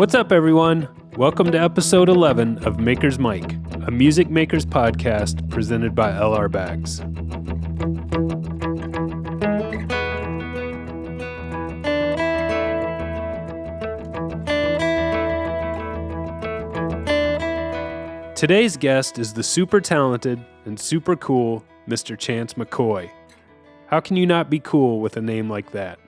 What's up, everyone? Welcome to episode 11 of Maker's Mic, a music makers podcast presented by LR Bags. Today's guest is the super talented and super cool Mr. Chance McCoy. How can you not be cool with a name like that?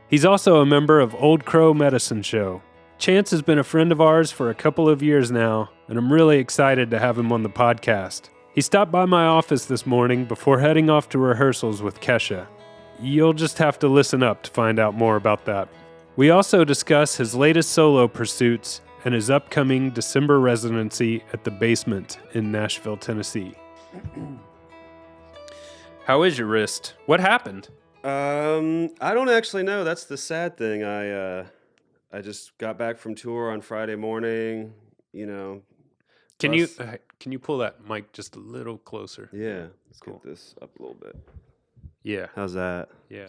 He's also a member of Old Crow Medicine Show. Chance has been a friend of ours for a couple of years now, and I'm really excited to have him on the podcast. He stopped by my office this morning before heading off to rehearsals with Kesha. You'll just have to listen up to find out more about that. We also discuss his latest solo pursuits and his upcoming December residency at the Basement in Nashville, Tennessee. How is your wrist? What happened? I don't actually know. That's the sad thing. I just got back from tour on Friday morning, Can you pull that mic just a little closer? Yeah, let's Cool. get this up a little bit. Yeah. How's that? Yeah.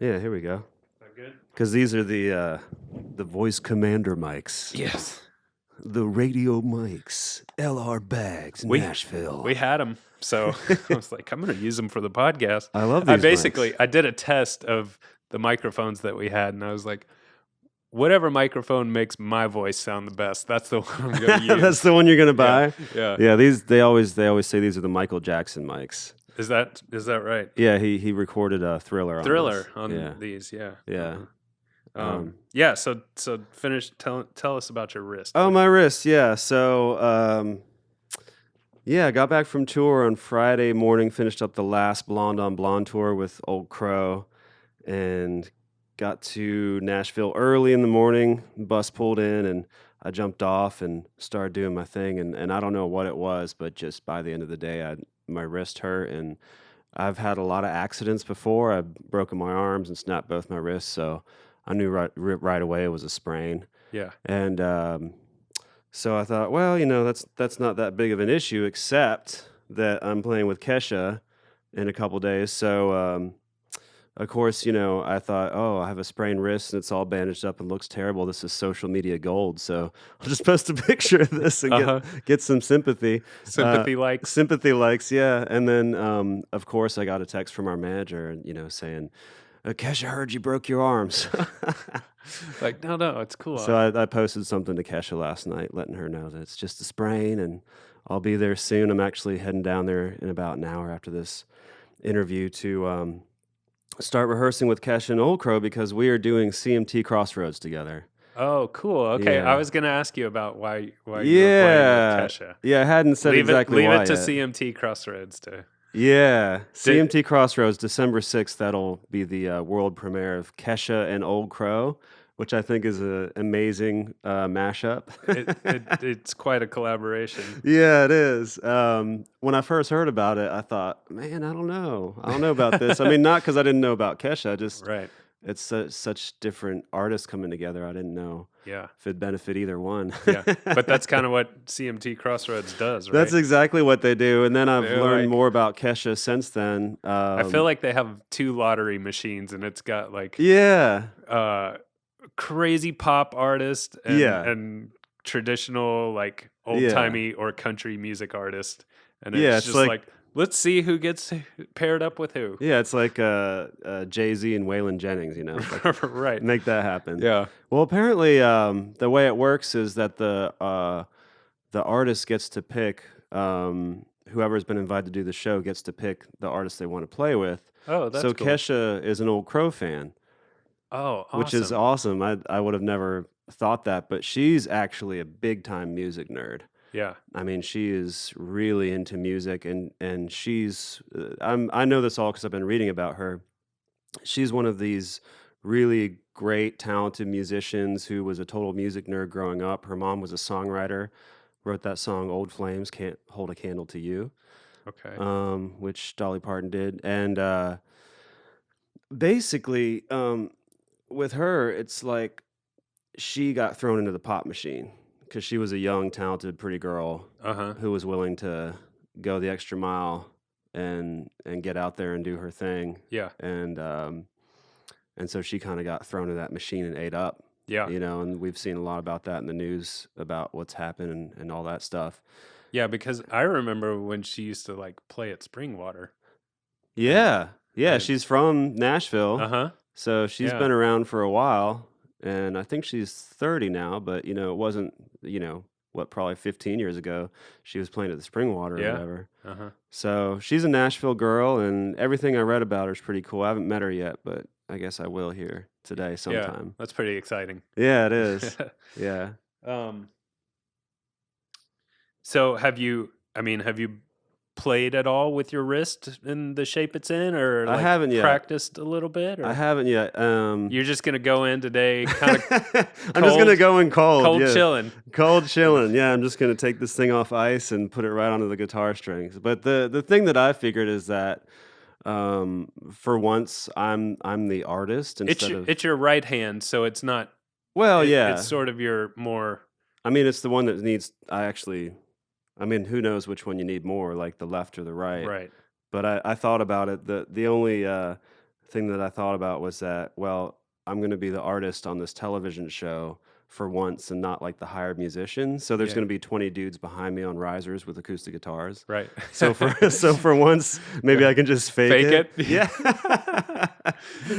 Yeah, here we go. Is that good? Because these are the voice commander mics. Yes. The radio mics. LR Bags, Nashville. We had them, so I was like, I'm going to use them for the podcast. I love these mics. I did a test of the microphones that we had, and I was like, whatever microphone makes my voice sound the best, that's the one I'm going to use. That's the one you're going to buy? Yeah. Yeah, they always say these are the Michael Jackson mics. Is that right? Yeah, he recorded a Thriller on these, yeah. Yeah. Yeah, so finish, tell us about your wrist. Oh, my wrist, yeah. So, I got back from tour on Friday morning, finished up the last Blonde on Blonde tour with Old Crow, and got to Nashville early in the morning. Bus pulled in, and I jumped off and started doing my thing. And I don't know what it was, but just by the end of the day, my wrist hurt. And I've had a lot of accidents before. I've broken my arms and snapped both my wrists, so I knew right away it was a sprain. Yeah. And so I thought, well, that's not that big of an issue, except that I'm playing with Kesha in a couple days. So, of course, I thought, oh, I have a sprained wrist and it's all bandaged up and looks terrible. This is social media gold. So I'll just post a picture of this and get some sympathy. Sympathy likes. Sympathy likes, yeah. And then, of course, I got a text from our manager, saying, Kesha, heard you broke your arms. Like, no, it's cool. So I posted something to Kesha last night, letting her know that it's just a sprain and I'll be there soon. I'm actually heading down there in about an hour after this interview to start rehearsing with Kesha and Old Crow because we are doing CMT Crossroads together. Oh, cool. Okay, Yeah. I was going to ask you about why you were playing with Kesha. Yeah, I hadn't said exactly why Leave it to yet. CMT Crossroads to... Yeah, CMT Crossroads, December 6th, that'll be the world premiere of Kesha and Old Crow, which I think is an amazing mashup. It's quite a collaboration. Yeah, it is. When I first heard about it, I thought, man, I don't know about this. I mean, not because I didn't know about Kesha, just Right. it's such different artists coming together. I didn't know Yeah. if it'd benefit either one. Yeah. But that's kind of what CMT Crossroads does, right? That's exactly what they do. And then I've They're learned like- more about Kesha since then. I feel like they have two lottery machines, and it's got like yeah. crazy pop artist and, Yeah. and traditional like old-timey or country music artist. And Yeah, it's it's just like- let's see who gets paired up with who. Yeah, it's like Jay-Z and Waylon Jennings, like, Right. make that happen. Yeah. Well, apparently, the way it works is that the artist gets to pick whoever's been invited to do the show gets to pick the artist they want to play with. Oh, that's so cool. Kesha is an Old Crow fan, Oh, awesome. which is awesome. I would have never thought that, but she's actually a big time music nerd. Yeah. I mean, she is really into music, and she's. I know this all because I've been reading about her. She's one of these really great, talented musicians who was a total music nerd growing up. Her mom was a songwriter, wrote that song "Old Flames Can't Hold a Candle to You," Okay. which Dolly Parton did, and basically, with her, it's like she got thrown into the pop machine. Because she was a young, talented, pretty girl who was willing to go the extra mile and get out there and do her thing. Yeah. And so she kind of got thrown in that machine and ate up. Yeah. And we've seen a lot about that in the news about what's happened and all that stuff. Yeah, because I remember when she used to like play at Springwater. And Yeah. Yeah. She's from Nashville. uh-huh. So she's Yeah. been around for a while. And I think she's 30 now, but, it wasn't, probably 15 years ago, she was playing at the Springwater or Yeah. whatever. Uh-huh. So she's a Nashville girl, and everything I read about her is pretty cool. I haven't met her yet, but I guess I will here today Yeah. sometime. That's pretty exciting. Yeah, it is. Yeah. So have you played at all with your wrist in the shape it's in, or I like haven't yet. practiced a little bit? Or I haven't yet. you're just gonna go in today, kind of I'm just gonna go in cold. cold yeah. chilling. Cold chilling. Yeah, I'm just gonna take this thing off ice and put it right onto the guitar strings. But the thing that I figured is that for once I'm the artist instead of. It's your right hand, so it's not. Well, yeah. It's sort of your more. I mean, it's the one that needs. I mean, who knows which one you need more, like the left or the right. Right. But I thought about it. The only thing that I thought about was that, well, I'm going to be the artist on this television show for once and not like the hired musician. So there's Yeah. going to be 20 dudes behind me on risers with acoustic guitars. Right. So for once, maybe I can just fake it. Yeah.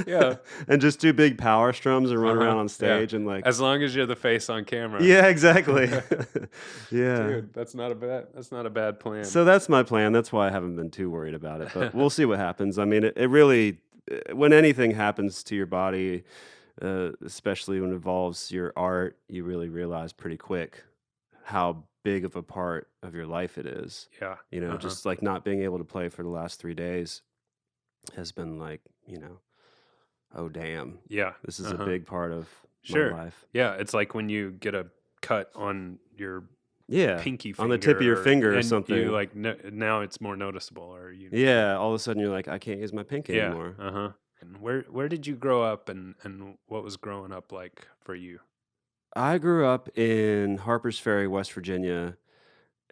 Yeah. And just do big power strums and run Uh-huh. around on stage Yeah. and like. As long as you're the face on camera. Yeah, exactly. Yeah. Dude, that's not a bad plan. So that's my plan. That's why I haven't been too worried about it. But we'll see what happens. I mean, it really, when anything happens to your body, especially when it involves your art, you really realize pretty quick how big of a part of your life it is. Yeah. Just like not being able to play for the last 3 days has been like, oh, damn. Yeah. This is a big part of Sure. my life. Yeah. It's like when you get a cut on your Yeah. pinky finger. On the tip of your finger or and something. You like now it's more noticeable, or you. Yeah. All of a sudden you're like, I can't use my pinky Yeah. anymore. Uh-huh. And where did you grow up, and what was growing up like for you? I grew up in Harpers Ferry, West Virginia,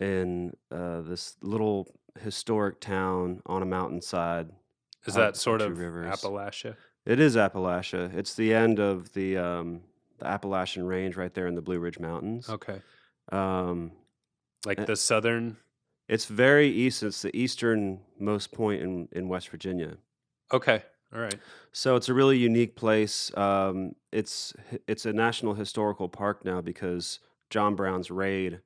in this little historic town on a mountainside. Is hugged that sort by two of rivers. Appalachia? It is Appalachia. It's the end of the Appalachian Range right there in the Blue Ridge Mountains. Okay. Um, Like eh, the southern. it's very east. It's the easternmost point in West Virginia. Okay. All right. So it's a really unique place. It's a national historical park now because John Brown's raid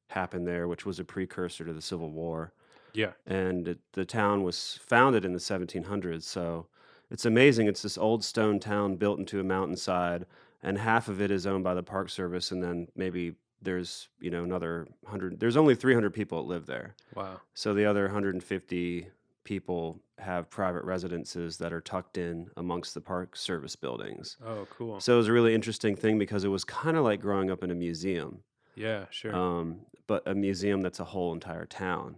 happened there, which was a precursor to the Civil War. Yeah. And the town was founded in the 1700s. So it's amazing. It's this old stone town built into a mountainside, and half of it is owned by the Park Service, and then maybe there's another 100. There's only 300 people that live there. Wow. So the other 150 people have private residences that are tucked in amongst the Park Service buildings. Oh, cool. So it was a really interesting thing because it was kind of like growing up in a museum, Yeah. Sure. but a museum that's a whole entire town.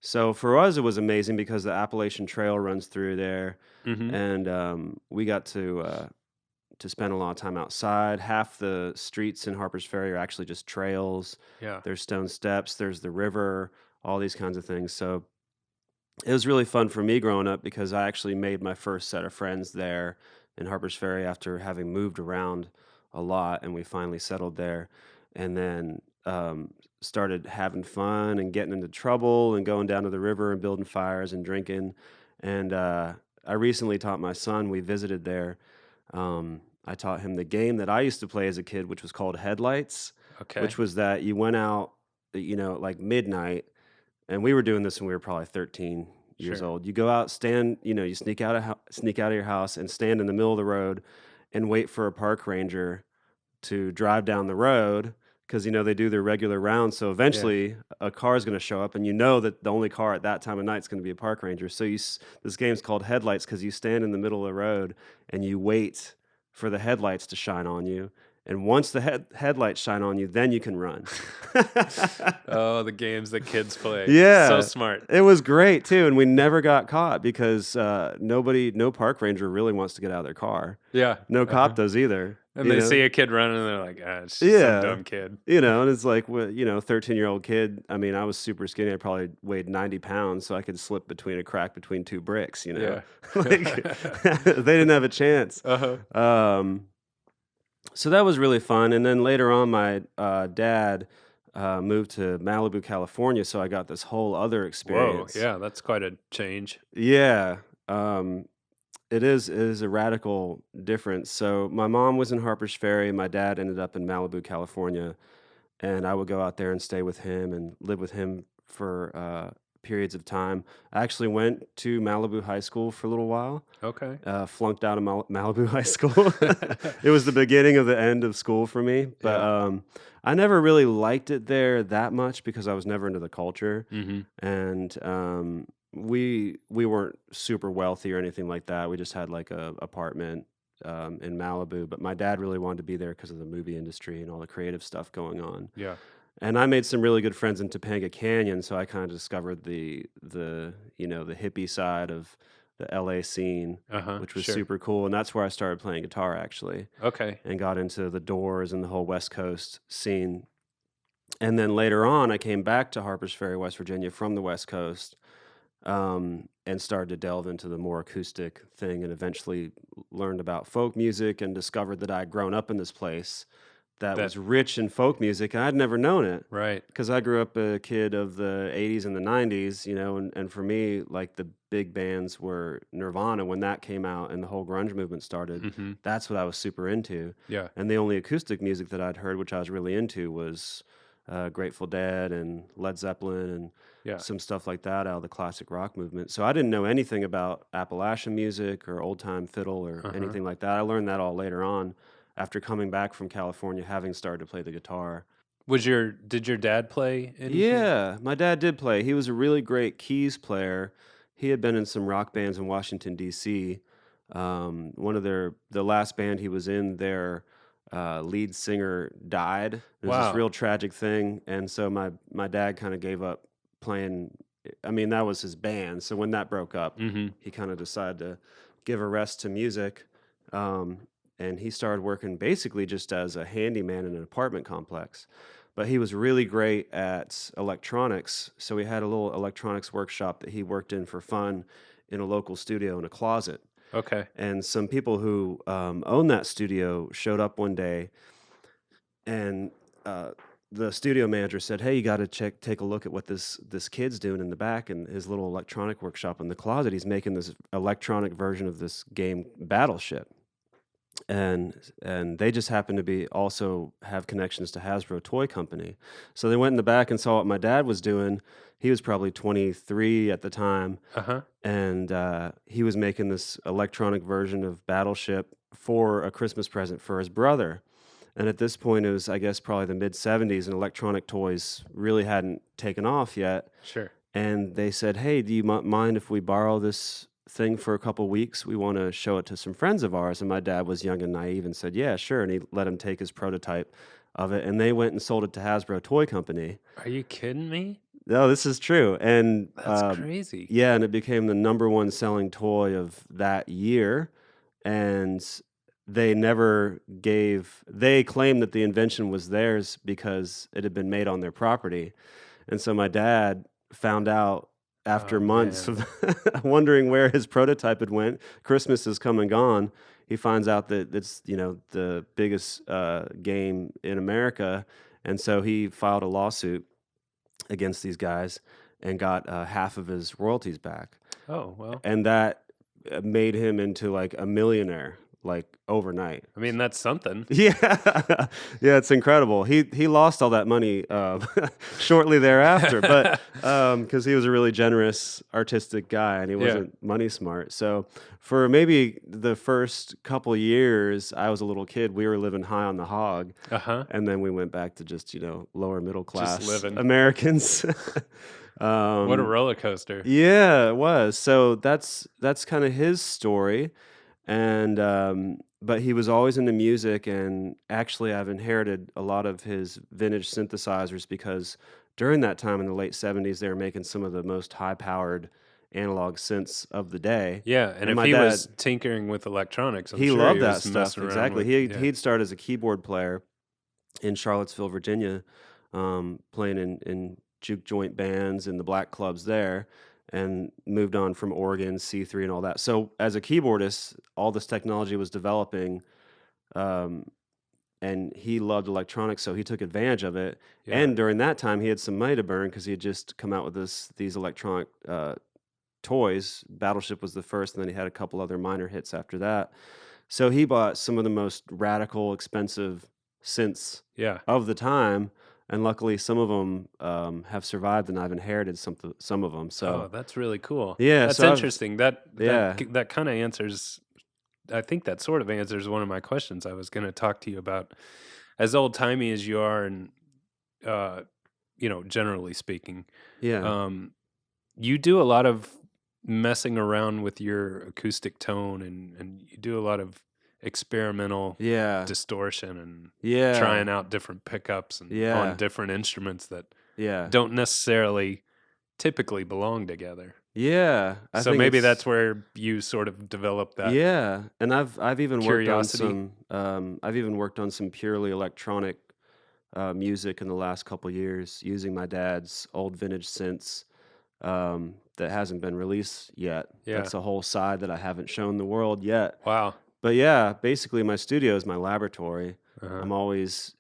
So for us, it was amazing because the Appalachian Trail runs through there, Mm-hmm. and we got to spend a lot of time outside. Half the streets in Harpers Ferry are actually just trails. Yeah. There's stone steps, there's the river, all these kinds of things. So it was really fun for me growing up because I actually made my first set of friends there in Harpers Ferry after having moved around a lot, and we finally settled there, and then started having fun and getting into trouble and going down to the river and building fires and drinking. And I recently taught my son. We visited there. I taught him the game that I used to play as a kid, which was called Headlights, Okay. which was that you went out, like midnight, and we were doing this when we were probably 13 years Sure. old. You go out, stand, you sneak out of your house and stand in the middle of the road and wait for a park ranger to drive down the road because they do their regular rounds. So eventually a car is going to show up, and that the only car at that time of night is going to be a park ranger. So this game's called Headlights because you stand in the middle of the road and you wait for the headlights to shine on you. And once the headlights shine on you, then you can run. Oh, the games that kids play. Yeah. So smart. It was great too, and we never got caught because no park ranger really wants to get out of their car. Yeah. No cop does either. And they see a kid running, and they're like, it's just Yeah. some dumb kid. And it's like, 13-year-old kid. I mean, I was super skinny. I probably weighed 90 pounds, so I could slip between a crack between two bricks. Yeah. Like they didn't have a chance. Uh-huh. So that was really fun. And then later on, my dad moved to Malibu, California. So I got this whole other Whoa, experience. yeah, that's quite a change. Yeah. It is a radical difference. So my mom was in Harper's Ferry. My dad ended up in Malibu, California. And I would go out there and stay with him and live with him for periods of time. I actually went to Malibu High School for a little while. Okay. Flunked out of Malibu High School. It was the beginning of the end of school for me, but Yeah. I never really liked it there that much because I was never into the culture, Mm-hmm. and we weren't super wealthy or anything like that. We just had like a apartment in Malibu, but my dad really wanted to be there because of the movie industry and all the creative stuff going on. Yeah. And I made some really good friends in Topanga Canyon, so I kind of discovered the hippie side of the LA scene, Uh-huh. which was Sure. super cool. And that's where I started playing guitar actually, Okay. and got into the Doors and the whole West Coast scene. And then later on, I came back to Harpers Ferry, West Virginia from the West Coast, and started to delve into the more acoustic thing, and eventually learned about folk music and discovered that I'd grown up in this place that That was rich in folk music, and I'd never known it right. because I grew up a kid of the 80s and the 90s, and for me, like the big bands were Nirvana when that came out and the whole grunge movement started. Mm-hmm. That's what I was super into. Yeah. And the only acoustic music that I'd heard, which I was really into, was Grateful Dead and Led Zeppelin and Yeah. some stuff like that out of the classic rock movement. So I didn't know anything about Appalachian music or old time fiddle or Uh-huh. anything like that. I learned that all later on after coming back from California, having started to play the guitar. Did your dad play anything? Yeah, my dad did play. He was a really great keys player. He had been in some rock bands in Washington D.C. The last band he was in, their lead singer died. It was this Wow. real tragic thing, and so my dad kind of gave up playing. I mean, that was his band. So when that broke up, Mm-hmm. he kind of decided to give a rest to music. Um, and he started working basically just as a handyman in an apartment complex. But he was really great at electronics. So we had a little electronics workshop that he worked in for fun in a local studio in a closet. Okay. And some people who owned that studio showed up one day, and the studio manager said, "Hey, you got to take a look at what this kid's doing in the back in his little electronic workshop in the closet. He's making this electronic version of this game Battleship." And they just happened to be also have connections to Hasbro Toy Company. So they went in the back and saw what my dad was doing. He was probably 23 at the time, Uh-huh. and he was making this electronic version of Battleship for a Christmas present for his brother. And at this point, it was, I guess, probably the mid 70s, and electronic toys really hadn't taken off yet. Sure. And they said, "Hey, do you mind if we borrow this thing for a couple weeks? We want to show it to some friends of ours." And my dad was young and naive and said, "Yeah, sure." And he let him take his prototype of it, and they went and sold it to Hasbro Toy Company. Are you kidding me? No, this is true. And That's crazy. yeah, and it became the number one selling toy of that year. And they claimed that the invention was theirs because it had been made on their property. And so my dad found out after Oh, months man. of wondering where his prototype had went. Christmas has come and gone. He finds out that it's the biggest game in America, and so he filed a lawsuit against these guys and got half of his royalties back, Oh, well. and that made him into like a millionaire like overnight. I mean, that's something. Yeah, yeah, it's incredible. He lost all that money shortly thereafter, but because he was a really generous, artistic guy and he Yeah. wasn't money smart. So for maybe the first couple years, I was a little kid. We were living high on the hog, Uh-huh. and then we went back to just lower middle class living. Americans. What a Um, roller coaster. yeah, it was. So that's kind of his story, and but he was always into music, and actually, I've inherited a lot of his vintage synthesizers because during that time in the late '70s, they were making some of the most high-powered analog synths of the day. Yeah, and And if my he dad, was tinkering with electronics, I'm he sure loved he that was stuff. messing around Exactly. with. He'd started as a keyboard player in Charlottesville, Virginia, playing in juke joint bands and the black clubs there, and moved on from organ, C3, and all that. So as a keyboardist, all this technology was developing, um, and he loved electronics, so he took advantage of it. Yeah. And during that time, he had some money to burn because he had just come out with these electronic toys. Battleship was the first, and then he had a couple other minor hits after that. So he bought some of the most radical, expensive synths Yeah. of the time, and luckily some of them have survived, and I've inherited some of them. Oh, So that's really cool. yeah, That's so interesting. That yeah, kind of answers. I think that sort of answers one of my questions. I was going to talk to you about, as old timey as you are, and uh, generally speaking, yeah, um, you do a lot of messing around with your acoustic tone, and you do a lot of experimental yeah, distortion and yeah, trying out different pickups and on yeah, different instruments that yeah, don't necessarily typically belong together. yeah. I So think maybe that's it's where you sort of develop that yeah, and I've even worked on curiosity. some I've even worked on some purely electronic music in the last couple years using my dad's old vintage synths that hasn't been released yet. Yeah. That's a whole side that I haven't shown the world yet. Wow. But yeah, basically my studio is my laboratory. Uh-huh. I'm always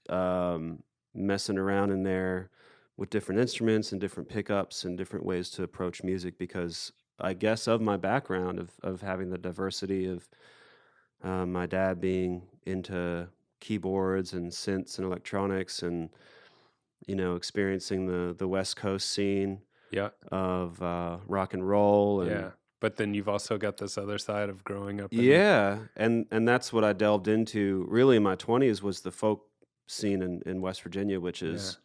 messing around in there with different instruments and different pickups and different ways to approach music because I guess of my background of having the diversity of my dad being into keyboards and synths and electronics and experiencing the West Coast scene Yeah. of rock and roll and Yeah. But then you've also got this other side of growing up in. yeah, and that's what I delved into really in my 20s was the folk scene in West Virginia, which Yeah. is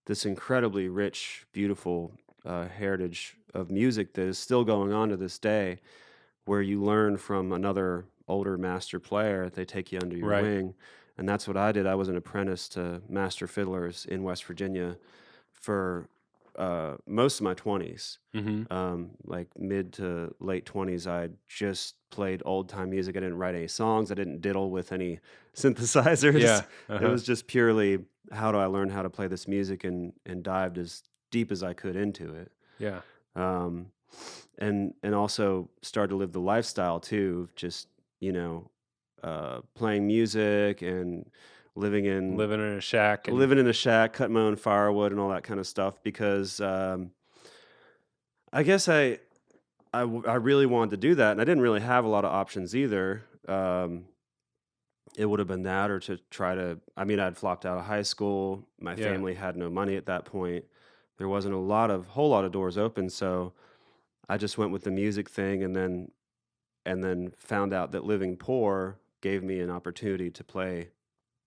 this incredibly rich, beautiful heritage of music that is still going on to this day, where you learn from another older master player. They take you under your Right. wing, and that's what I did. I was an apprentice to master fiddlers in West Virginia for most of my 20s. Mm-hmm. Like mid to late 20s, I just played old time music. I didn't write any songs. I didn't diddle with any synthesizers. Yeah. It Uh-huh. was just purely how do I learn how to play this music and dived as deep as I could into it. Yeah. Um, and also started to live the lifestyle too, of just playing music and living in Living in a shack and living in a shack, cutting my own firewood and all that kind of stuff because I guess I really wanted to do that, and I didn't really have a lot of options either. It would have been that or to try to. I mean, I'd flopped out of high school. My yeah. family had no money at that point. There wasn't whole lot of doors open, so I just went with the music thing, and then found out that living poor gave me an opportunity to play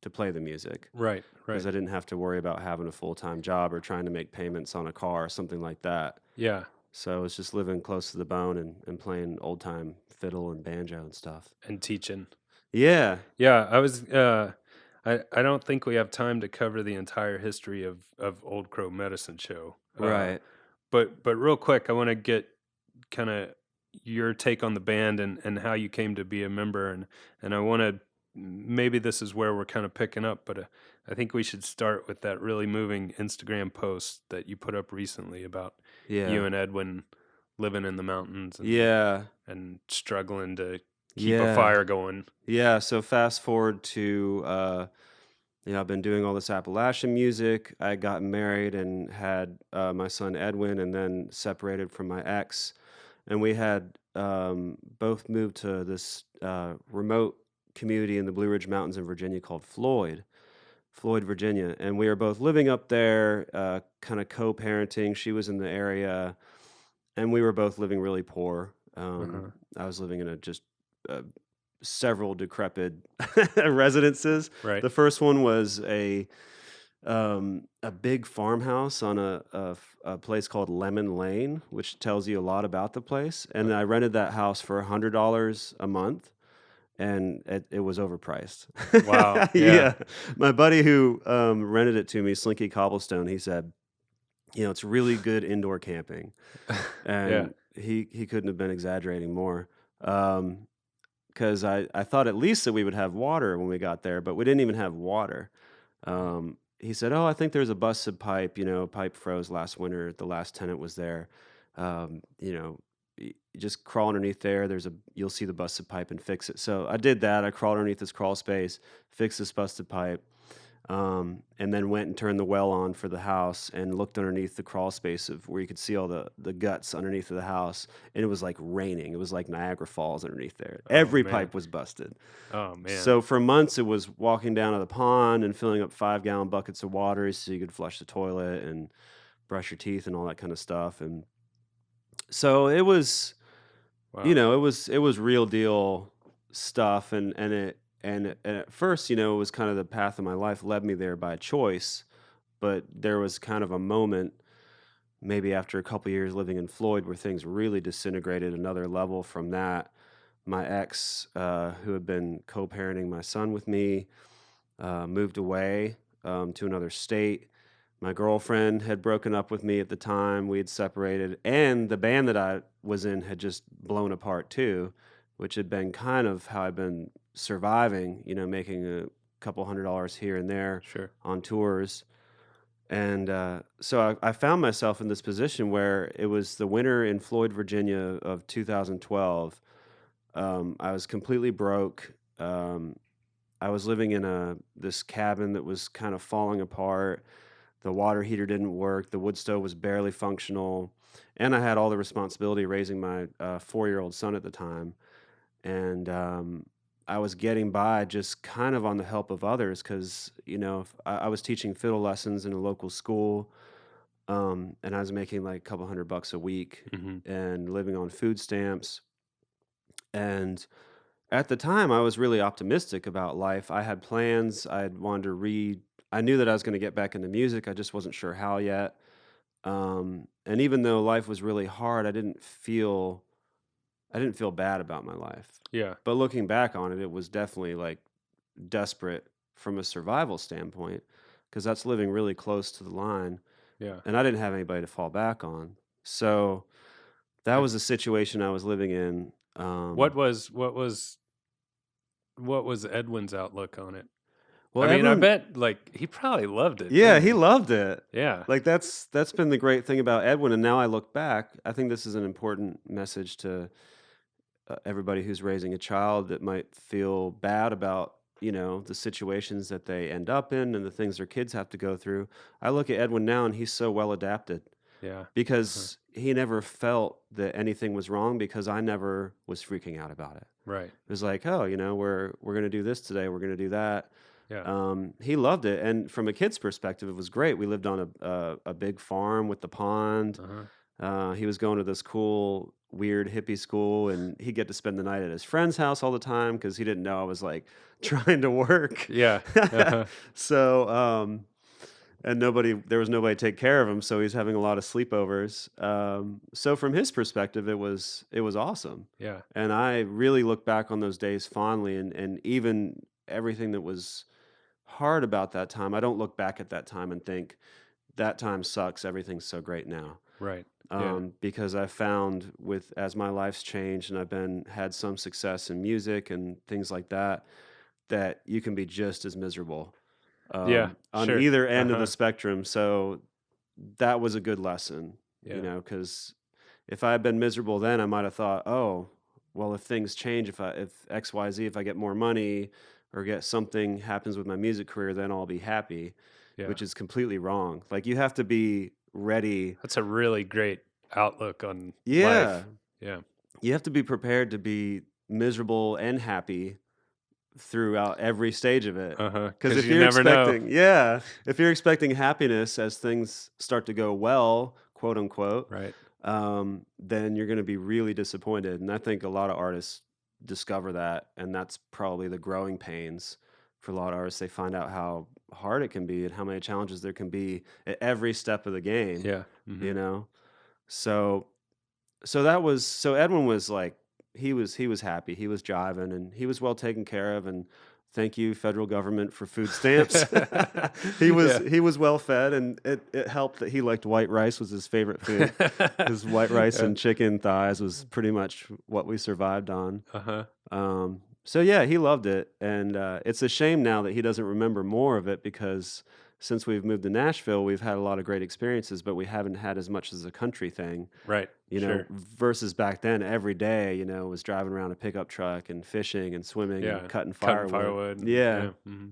the music Right. because Right. I didn't have to worry about having a full-time job or trying to make payments on a car or something like that. Yeah. So I was just living close to the bone and playing old-time fiddle and banjo and stuff. And teaching. Yeah. Yeah. I was. I don't think we have time to cover the entire history of Old Crow Medicine Show. Right. But real quick, I want to get kind of your take on the band and how you came to be a member, and I want to maybe this is where we're kind of picking up, but I think we should start with that really moving Instagram post that you put up recently about you Yeah. and Edwin living in the mountains Yeah. and struggling to keep a Yeah. fire going. Yeah. So fast forward to I've been doing all this Appalachian music. I got married and had my son Edwin, and then separated from my ex, and we had both moved to this remote community in the Blue Ridge Mountains in Virginia called Floyd, Virginia, and we were both living up there, kind of co-parenting. She was in the area, and we were both living really poor. Uh-huh. I was living in just uh, several decrepit residences. Right. The first one was a big farmhouse on a place called Lemon Lane, which tells you a lot about the place. And I rented that house for $100 a month, and it was overpriced. Wow. Yeah. My buddy who rented it to me, Slinky Cobblestone, he said, it's really good indoor camping, and he couldn't have been exaggerating more. Because I thought at least that we would have water when we got there, but we didn't even have water. He said, "Oh, I think there's a busted pipe. Pipe froze last winter. The last tenant was there. Um, you know, you just crawl underneath there. You'll see the busted pipe and fix it. So I did that. I crawled underneath this crawl space, fixed this busted pipe, and then went and turned the well on for the house and looked underneath the crawl space of where you could see all the guts underneath of the house. And it was like raining. It was like Niagara Falls underneath there. Oh, Every man. pipe was busted. Oh, man. So for months, it was walking down to the pond and filling up 5-gallon buckets of water so you could flush the toilet and brush your teeth and all that kind of stuff. And so it was, Wow. it was real deal stuff. And at first, it was kind of the path of my life led me there by choice. But there was kind of a moment, maybe after a couple years living in Floyd, where things really disintegrated another level from that. My ex, who had been co-parenting my son with me, moved away to another state. My girlfriend had broken up with me at the time. We had separated. And the band that I was in had just blown apart too, which had been kind of how I'd been surviving, making a couple $100s here and there Sure. on tours. And so I found myself in this position where it was the winter in Floyd, Virginia of 2012. I was completely broke. I was living in this cabin that was kind of falling apart. The water heater didn't work. The wood stove was barely functional. And I had all the responsibility raising my 4-year-old son at the time. And I was getting by just kind of on the help of others because, I was teaching fiddle lessons in a local school. And I was making like a couple $100 a week and living on food stamps. And at the time, I was really optimistic about life. I had plans. I had wanted to read. I knew that I was going to get back into music. I just wasn't sure how yet. And even though life was really hard, I didn't feel bad about my life. Yeah. But looking back on it, it was definitely like desperate from a survival standpoint because that's living really close to the line. Yeah. And I didn't have anybody to fall back on. So that was the situation I was living in. What was Edwin's outlook on it? Well, I mean, I Edwin, bet like he probably loved it. yeah, didn't he loved it. Yeah. Like that's been the great thing about Edwin. And now I look back, I think this is an important message to everybody who's raising a child that might feel bad about, the situations that they end up in and the things their kids have to go through. I look at Edwin now and he's so well adapted Yeah. because he never felt that anything was wrong because I never was freaking out about it. Right. It was like, oh, we're going to do this today. We're going to do that. Yeah. He loved it. And from a kid's perspective, it was great. We lived on a big farm with the pond. He was going to this cool, weird hippie school, and he'd get to spend the night at his friend's house all the time because he didn't know I was like trying to work. Yeah. So, and there was nobody to take care of him. So he's having a lot of sleepovers. So from his perspective, it was awesome. Yeah. And I really look back on those days fondly, and even everything that was hard about that time, I don't look back at that time and think that time sucks. Everything's so great now. Right. Because I found as my life's changed and I've had some success in music and things like that, that you can be just as miserable on either end of the spectrum. So that was a good lesson, because if I had been miserable then, I might have thought, oh, well, if things change, if X, Y, Z, if I get more money or get something happens with my music career, then I'll be happy, which is completely wrong. Like you have to be ready. That's a really great outlook on Yeah. life. Yeah. You have to be prepared to be miserable and happy throughout every stage of it. Because if you you're never know. if you're expecting happiness as things start to go well, quote unquote, Right. then you're going to be really disappointed. And I think a lot of artists discover that, and that's probably the growing pains for a lot of artists. They find out how hard it can be and how many challenges there can be at every step of the game. Yeah. So Edwin was like, he was happy, he was jiving, and he was well taken care of, and thank you, federal government, for food stamps. He was well fed, and it helped that he liked white rice was his favorite food. His white rice and chicken thighs was pretty much what we survived on. So yeah, he loved it, and it's a shame now that he doesn't remember more of it because since we've moved to Nashville, we've had a lot of great experiences, but we haven't had as much as a country thing. Right. You know, versus back then, every day, you know, was driving around a pickup truck and fishing and swimming and cutting firewood. Yeah. Mm-hmm.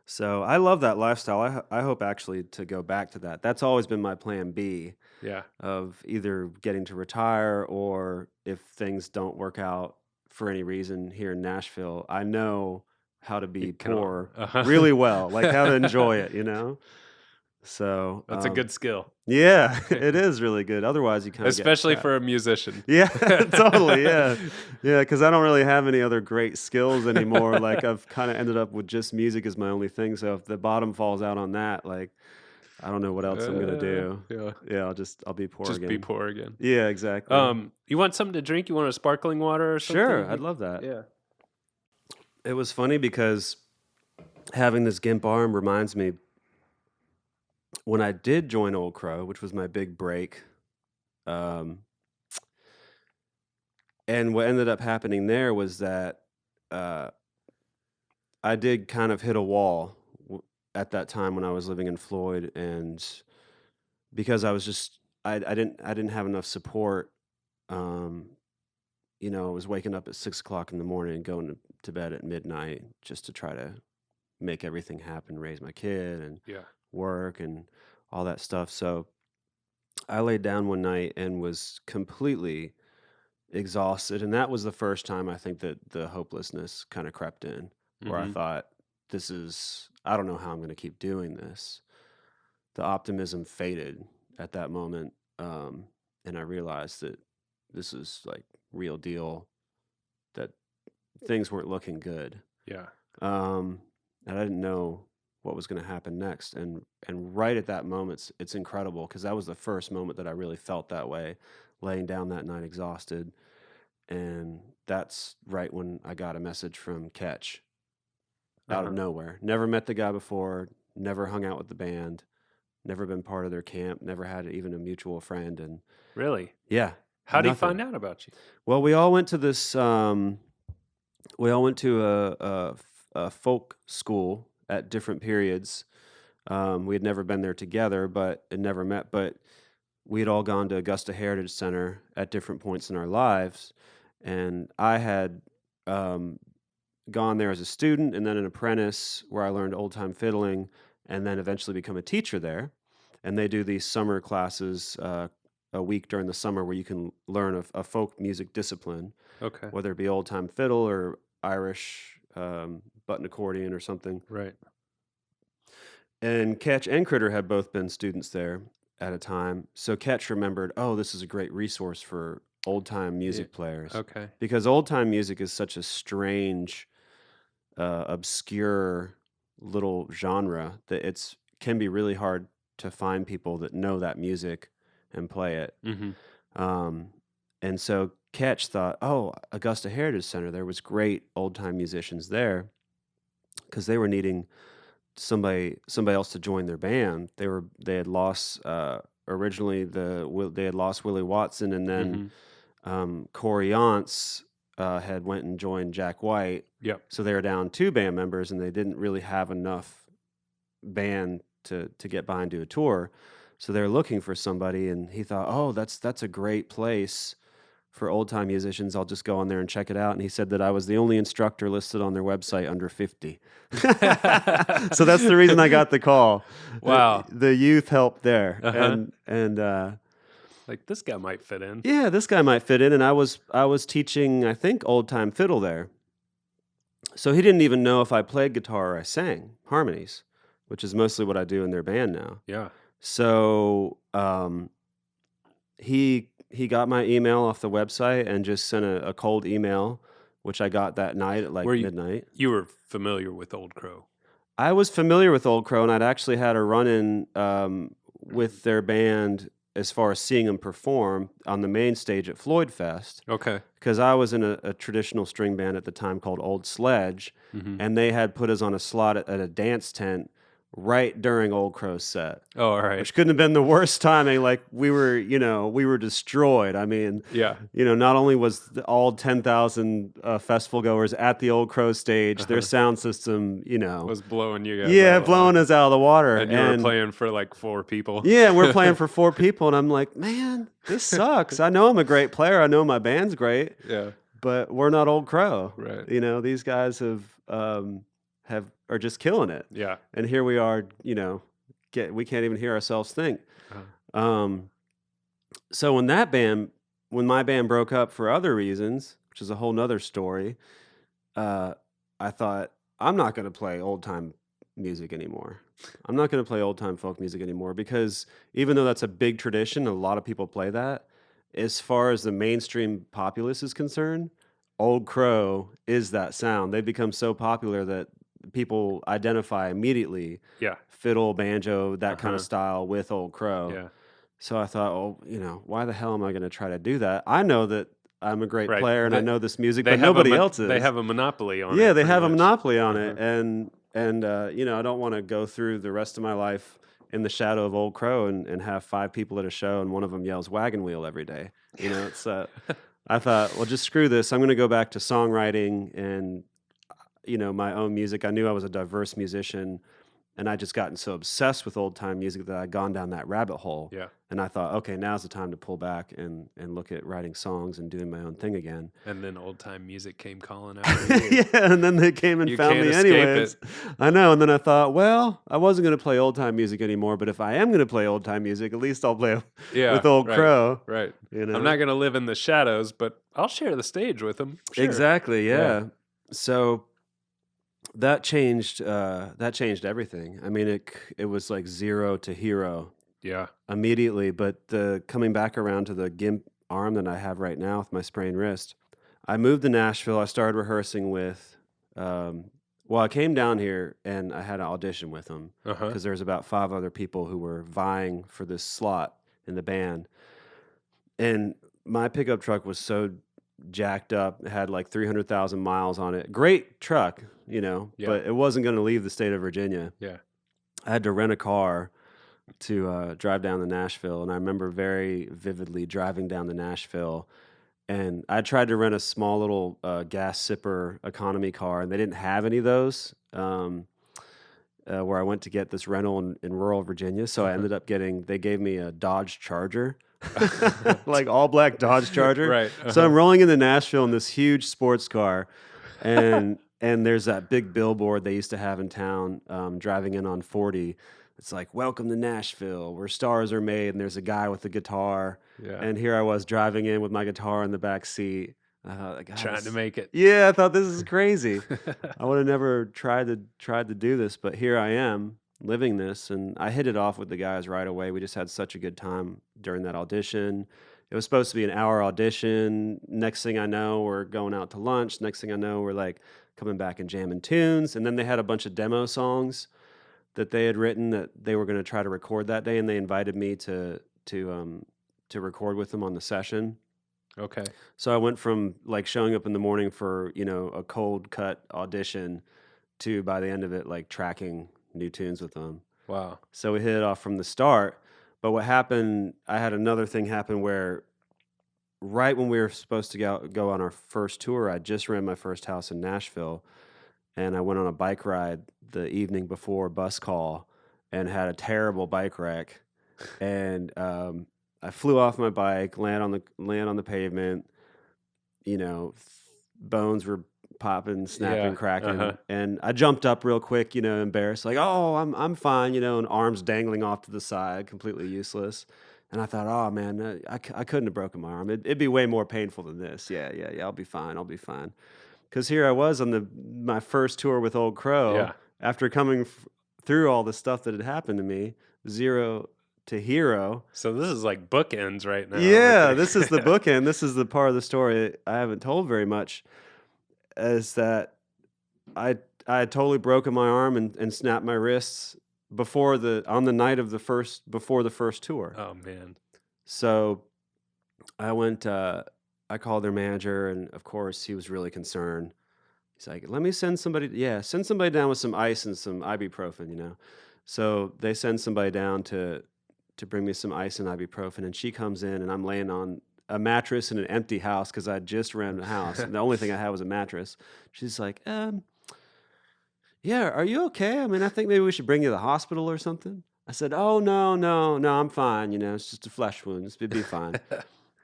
So I love that lifestyle. I hope actually to go back to that. That's always been my plan B. Yeah. Of either getting to retire or if things don't work out for any reason here in Nashville, I know how to be poor really well, like how to enjoy it, you know? So that's a good skill. Yeah, it is really good. Otherwise, you kind of especially for a musician. Yeah, totally. Yeah, yeah. Because I don't really have any other great skills anymore. Like I've kind of ended up with just music as my only thing. So if the bottom falls out on that, like I don't know what else I'm gonna do. Yeah. I'll be poor again. Just be poor again. Yeah, exactly. You want something to drink? You want a sparkling water or something? Sure, I'd love that. Yeah. It was funny because having this gimp arm reminds me when I did join Old Crow, which was my big break, and what ended up happening there was that I did kind of hit a wall at that time when I was living in Floyd, and because I was just I didn't have enough support. You know, I was waking up at 6 o'clock in the morning and going to bed at midnight just to try to make everything happen, raise my kid and work and all that stuff. So I laid down one night and was completely exhausted. And that was the first time I think that the hopelessness kind of crept in, where I thought, I don't know how I'm going to keep doing this. The optimism faded at that moment. And I realized that this is like real deal, that things weren't looking good. Yeah. And I didn't know what was going to happen next. And right at that moment, it's incredible because that was the first moment that I really felt that way, laying down that night exhausted. And that's right when I got a message from Ketch out of nowhere. Never met the guy before, never hung out with the band, never been part of their camp, never had even a mutual friend. And really? Yeah. How did he find out about you? Well, we all went to this, we all went to a folk school at different periods. We had never been there together, but had never met, but we had all gone to Augusta Heritage Center at different points in our lives. And I had gone there as a student and then an apprentice where I learned old-time fiddling and then eventually become a teacher there. And they do these summer classes a week during the summer where you can learn a folk music discipline, whether it be old-time fiddle or Irish button accordion or something. Right. And Ketch and Critter had both been students there at a time. So Ketch remembered, oh, this is a great resource for old-time music players. Okay. Because old-time music is such a strange, obscure little genre that it can be really hard to find people that know that music and play it. And so Ketch thought, oh, Augusta Heritage Center, there was great old-time musicians there because they were needing somebody else to join their band. They had lost originally they had lost Willie Watson, and then Corey Yance had went and joined Jack White. Yep. So they were down 2 band members, and they didn't really have enough band to get by and do a tour. So they were looking for somebody, and he thought, oh, that's a great place for old-time musicians. I'll just go on there and check it out. And he said that I was the only instructor listed on their website under 50. So that's the reason I got the call. Wow. The youth helped there. And like, this guy might fit in. Yeah, this guy might fit in. And I was teaching, I think, old-time fiddle there. So he didn't even know if I played guitar or I sang harmonies, which is mostly what I do in their band now. Yeah. So he got my email off the website and just sent a cold email, which I got that night at like midnight. You were familiar with Old Crow? I was familiar with Old Crow, and I'd actually had a run-in with their band as far as seeing them perform on the main stage at Floyd Fest. Okay. Because I was in a traditional string band at the time called Old Sledge, and they had put us on a slot at a dance tent right during Old Crow's set. Oh, all right. Which couldn't have been the worst timing. Like we were destroyed. I mean, Yeah. not only was all 10,000 festival goers at the Old Crow stage, their sound system, Was blowing you guys out. blowing us out of the water. And you were playing for like 4 people. Yeah, we're playing for 4 people, and I'm like, man, this sucks. I know I'm a great player. I know my band's great. Yeah. But we're not Old Crow. Right. These guys are just killing it. Yeah. And here we are, we can't even hear ourselves think. So when my band broke up for other reasons, which is a whole nother story, I thought, I'm not going to play old time music anymore. I'm not going to play old time folk music anymore, because even though that's a big tradition, a lot of people play that, as far as the mainstream populace is concerned, Old Crow is that sound. They've become so popular that people identify immediately. Yeah. Fiddle, banjo, that kind of style with Old Crow. Yeah. So I thought, why the hell am I going to try to do that? I know that I'm a great player and I know this music, but nobody else is. They have a monopoly on it. Yeah, they have a monopoly on it. And I don't want to go through the rest of my life in the shadow of Old Crow and have 5 people at a show and one of them yells wagon wheel every day. It's I thought, well, just screw this. I'm going to go back to songwriting and my own music. I knew I was a diverse musician, and I'd just gotten so obsessed with old time music that I'd gone down that rabbit hole. Yeah. And I thought, okay, now's the time to pull back and look at writing songs and doing my own thing again. And then old time music came calling after you. Yeah, and then they came and found me anyways. I know. And then I thought, well, I wasn't going to play old time music anymore, but if I am going to play old time music, at least I'll play with Old Crow. Right. I'm not going to live in the shadows, but I'll share the stage with them. Sure. Exactly. Yeah. So that changed everything. I mean, it was like 0 to hero. Yeah. Immediately, but coming back around to the gimp arm that I have right now with my sprained wrist, I moved to Nashville. I started rehearsing with, I came down here and I had an audition with them because there's about 5 other people who were vying for this slot in the band. And my pickup truck was so jacked up, it had like 300,000 miles on it. Great truck, but it wasn't going to leave the state of Virginia. Yeah. I had to rent a car to drive down to Nashville, and I remember very vividly driving down to Nashville, and I tried to rent a small little gas sipper economy car, and they didn't have any of those where I went to get this rental in rural Virginia, so I ended up they gave me a Dodge Charger, like all black Dodge Charger. Right. So I'm rolling into Nashville in this huge sports car, and there's that big billboard they used to have in town, driving in on 40. It's like, welcome to Nashville, where stars are made, and there's a guy with a guitar. Yeah. And here I was driving in with my guitar in the back seat. Trying to make it. Yeah, I thought this is crazy. I would have never tried to do this, but here I am living this, and I hit it off with the guys right away. We just had such a good time during that audition. It was supposed to be an hour audition. Next thing I know, we're going out to lunch. Next thing I know, we're like coming back and jamming tunes. And then they had a bunch of demo songs that they had written that they were going to try to record that day, and they invited me to record with them on the session. Okay. So I went from like showing up in the morning for a cold cut audition to by the end of it like tracking new tunes with them. Wow. So we hit it off from the start. But what happened? I had another thing happen where right when we were supposed to go on our first tour, I just ran my first house in Nashville. And I went on a bike ride the evening before bus call and had a terrible bike wreck. And I flew off my bike, land on the pavement. Bones were popping, snapping, cracking, and I jumped up real quick, embarrassed, like, oh, I'm fine, and arms dangling off to the side, completely useless. And I thought, oh man, I couldn't have broken my arm. It'd be way more painful than this. Yeah, I'll be fine. Because here I was on my first tour with Old Crow, after coming through all the stuff that had happened to me, 0 to hero. So this is like bookends right now. Yeah, this is the bookend. This is the part of the story I haven't told very much, is that I had totally broken my arm and snapped my wrists before the night of before the first tour. Oh man. So I went. I called their manager, and of course, he was really concerned. He's like, "Let me send somebody. Yeah, send somebody down with some ice and some ibuprofen. So they send somebody down to bring me some ice and ibuprofen, and she comes in, and I'm laying on a mattress in an empty house because I just rented a house. And the only thing I had was a mattress. She's like, yeah, are you okay? I mean, I think maybe we should bring you to the hospital or something. I said, oh, no, I'm fine. You know, it's just a flesh wound. It'd be fine.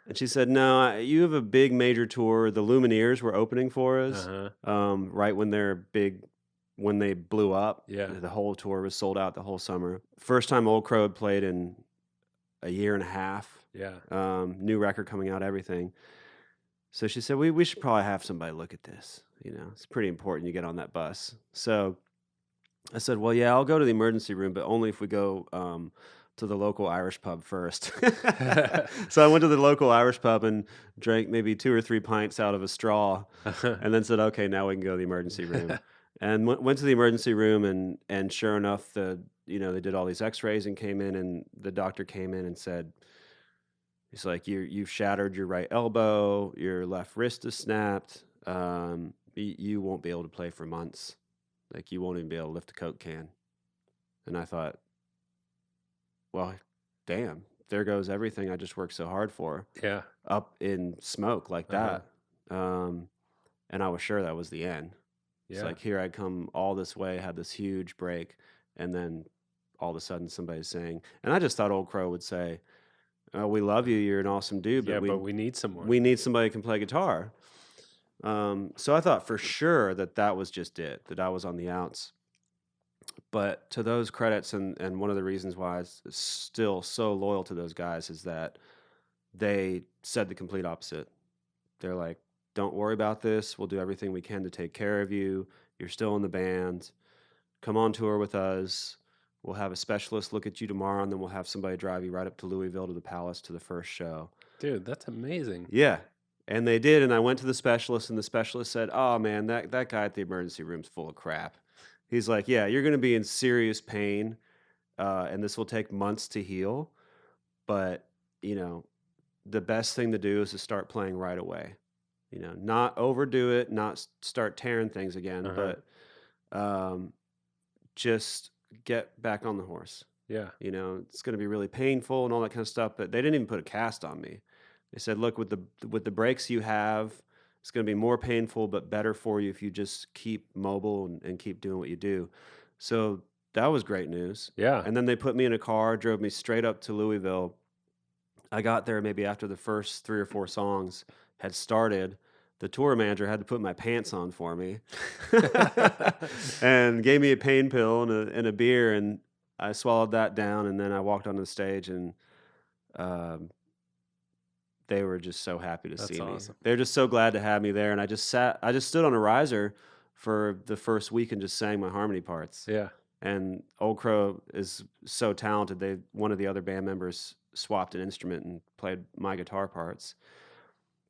And she said, no, you have a big major tour. The Lumineers were opening for us right when when they blew up. Yeah. The whole tour was sold out the whole summer. First time Old Crow had played in a year and a half. Yeah. New record coming out, everything. So she said, we should probably have somebody look at this. You know, it's pretty important you get on that bus. So I said, well, yeah, I'll go to the emergency room, but only if we go to the local Irish pub first. So I went to the local Irish pub and drank maybe 2 or 3 pints out of a straw, and then said, okay, now we can go to the emergency room. And went to the emergency room, and sure enough, they did all these X-rays and came in, and the doctor came in and said, he's like, you've shattered your right elbow, your left wrist is snapped, you won't be able to play for months. Like, you won't even be able to lift a Coke can. And I thought, well, damn, there goes everything I just worked so hard for. Yeah. Up in smoke like that. And I was sure that was the end. It's like, here I'd come all this way, had this huge break, and then all of a sudden somebody's saying, and I just thought Old Crow would say, we love you, you're an awesome dude, but we need someone. We need somebody who can play guitar. So I thought for sure that was just it, that I was on the outs. But to those credits, and one of the reasons why I'm still so loyal to those guys is that they said the complete opposite. They're like, don't worry about this. We'll do everything we can to take care of you. You're still in the band. Come on tour with us. We'll have a specialist look at you tomorrow, and then we'll have somebody drive you right up to Louisville to the Palace to the first show. Dude, that's amazing. Yeah. And they did, and I went to the specialist, and the specialist said, oh, man, that guy at the emergency room's full of crap. He's like, yeah, you're going to be in serious pain, and this will take months to heal, but, the best thing to do is to start playing right away. Not overdo it, not start tearing things again, but just get back on the horse. Yeah. It's going to be really painful and all that kind of stuff, but they didn't even put a cast on me. They said, look, with the breaks you have, it's going to be more painful, but better for you if you just keep mobile and keep doing what you do. So that was great news. Yeah. And then they put me in a car, drove me straight up to Louisville. I got there maybe after the first 3 or 4 songs had started. The tour manager had to put my pants on for me and gave me a pain pill and a beer, and I swallowed that down, and then I walked on the stage, and they were just so happy to see me. Awesome. They're just so glad to have me there, and I just stood on a riser for the first week and just sang my harmony parts. Yeah. And Old Crow is so talented. One of the other band members swapped an instrument and played my guitar parts.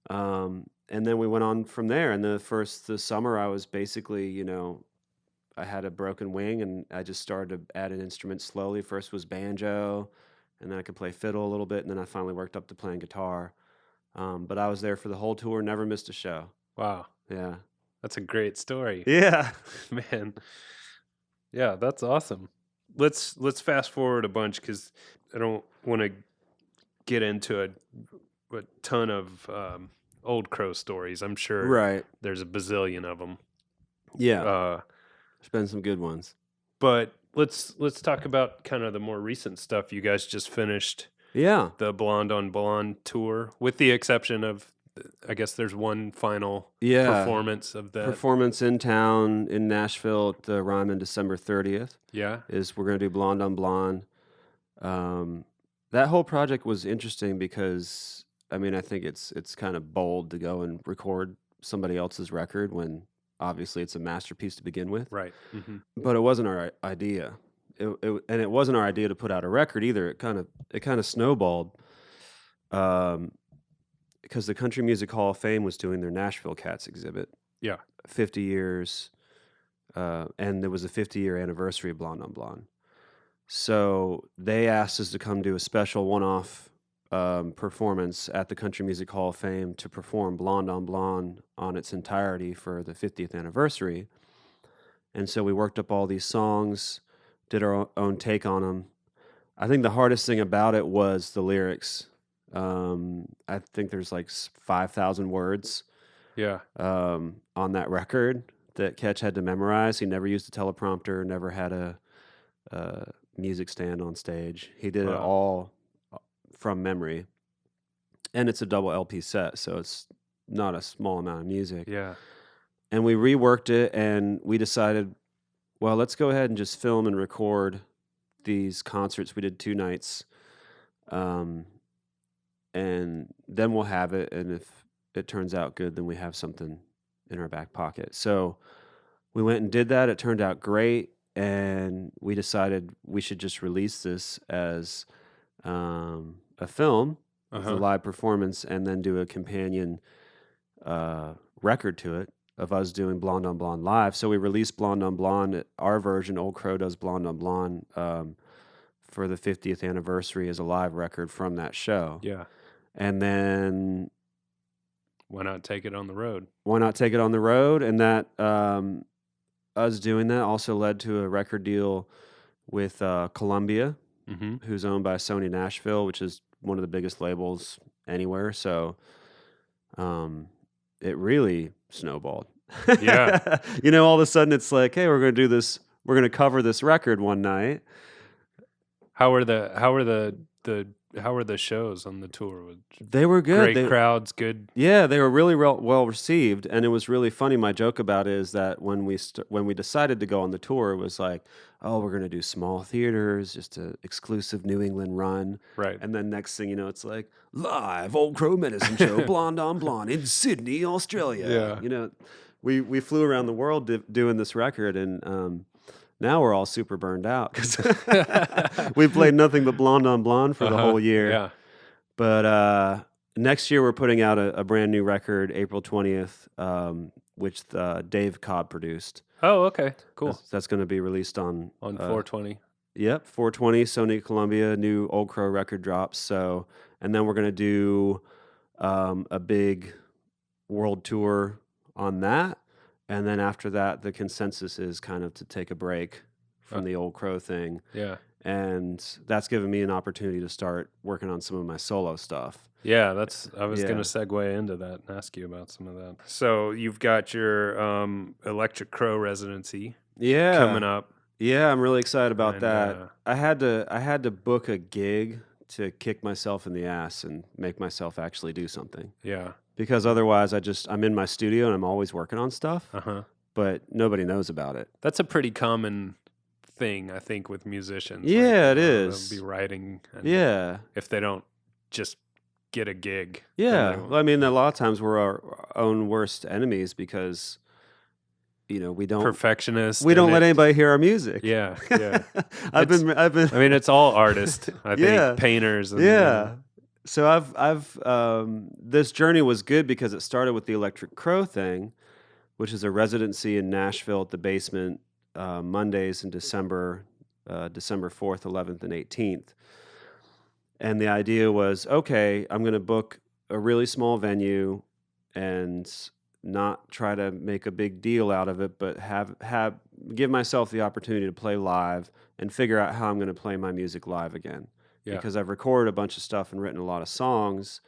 And then we went on from there. And the summer I was basically, I had a broken wing, and I just started to add an instrument slowly. First was banjo, and then I could play fiddle a little bit, and then I finally worked up to playing guitar. But I was there for the whole tour, never missed a show. Wow. Yeah. That's a great story. Yeah. Man. Yeah, that's awesome. Let's fast forward a bunch, because I don't want to get into a ton of Old Crow stories. I'm sure there's a bazillion of them. Yeah. There's been some good ones. But let's talk about kind of the more recent stuff. You guys just finished the Blonde on Blonde tour, with the exception of, I guess there's one final performance of that. Performance in town in Nashville at the Ryman December 30th. Yeah. We're going to do Blonde on Blonde. That whole project was interesting because, I mean, I think it's kind of bold to go and record somebody else's record when obviously it's a masterpiece to begin with. Right. Mm-hmm. But it wasn't our idea. And it wasn't our idea to put out a record either. It kind of snowballed. Because the Country Music Hall of Fame was doing their Nashville Cats exhibit. Yeah. 50 years. And there was a 50-year anniversary of Blonde on Blonde. So they asked us to come do a special one-off performance at the Country Music Hall of Fame to perform Blonde on Blonde on its entirety for the 50th anniversary. And so we worked up all these songs, did our own take on them. I think the hardest thing about it was the lyrics. I think there's like 5,000 words Yeah. on that record that Ketch had to memorize. He never used a teleprompter, never had a music stand on stage. He did it Wow. all from memory. And it's a double LP set, so it's not a small amount of music. Yeah. And we reworked it, and we decided, well, let's go ahead and just film and record these concerts. We did 2 nights, and then we'll have it. And if it turns out good, then we have something in our back pocket. So we went and did that. It turned out great, and we decided we should just release this as a film with a live performance, and then do a companion record to it of us doing Blonde on Blonde live. So we released Blonde on Blonde. Our version, Old Crow does Blonde on Blonde for the 50th anniversary as a live record from that show. Yeah. And then why not take it on the road? And that us doing that also led to a record deal with Columbia, who's owned by Sony Nashville, which is one of the biggest labels anywhere. So it really snowballed. Yeah. All of a sudden it's like, hey, we're going to do this. We're going to cover this record one night. How were the shows on the tour? They were good. Great crowds, good. Yeah, they were really well received, and it was really funny. My joke about it is that when we decided to go on the tour, it was like, oh, we're going to do small theaters, just an exclusive New England run. Right. And then next thing you know, it's like, live Old Crow Medicine Show, Blonde on Blonde in Sydney, Australia. Yeah. We flew around the world doing this record, and now we're all super burned out because we played nothing but Blonde on Blonde for the whole year. Yeah. But next year we're putting out a brand new record, April 20th, which Dave Cobb produced. Oh, okay. Cool. That's going to be released on 420. Yep, 420, Sony Columbia, new Old Crow record drops. So, and then we're going to do a big world tour on that. And then after that, the consensus is kind of to take a break from the Old Crow thing. Yeah. And that's given me an opportunity to start working on some of my solo stuff. Yeah, I was going to segue into that and ask you about some of that. So you've got your Electric Crow residency coming up. Yeah, I'm really excited about that. I had to book a gig to kick myself in the ass and make myself actually do something. Yeah. Because otherwise I'm in my studio and I'm always working on stuff. But nobody knows about it. That's a pretty common thing, I think, with musicians. Yeah, it is. They'll be writing. And if they don't just get a gig. Yeah. Well, I mean, a lot of times we're our own worst enemies because, we don't perfectionists. We don't let anybody hear our music. Yeah. I've been. I mean, it's all artists. I think painters. And, So I've this journey was good because it started with the Electric Crow thing, which is a residency in Nashville at the Basement Mondays in December 4th, 11th, and 18th. And the idea was, okay, I'm going to book a really small venue and not try to make a big deal out of it, but give myself the opportunity to play live and figure out how I'm going to play my music live again. Yeah. Because I've recorded a bunch of stuff and written a lot of songs,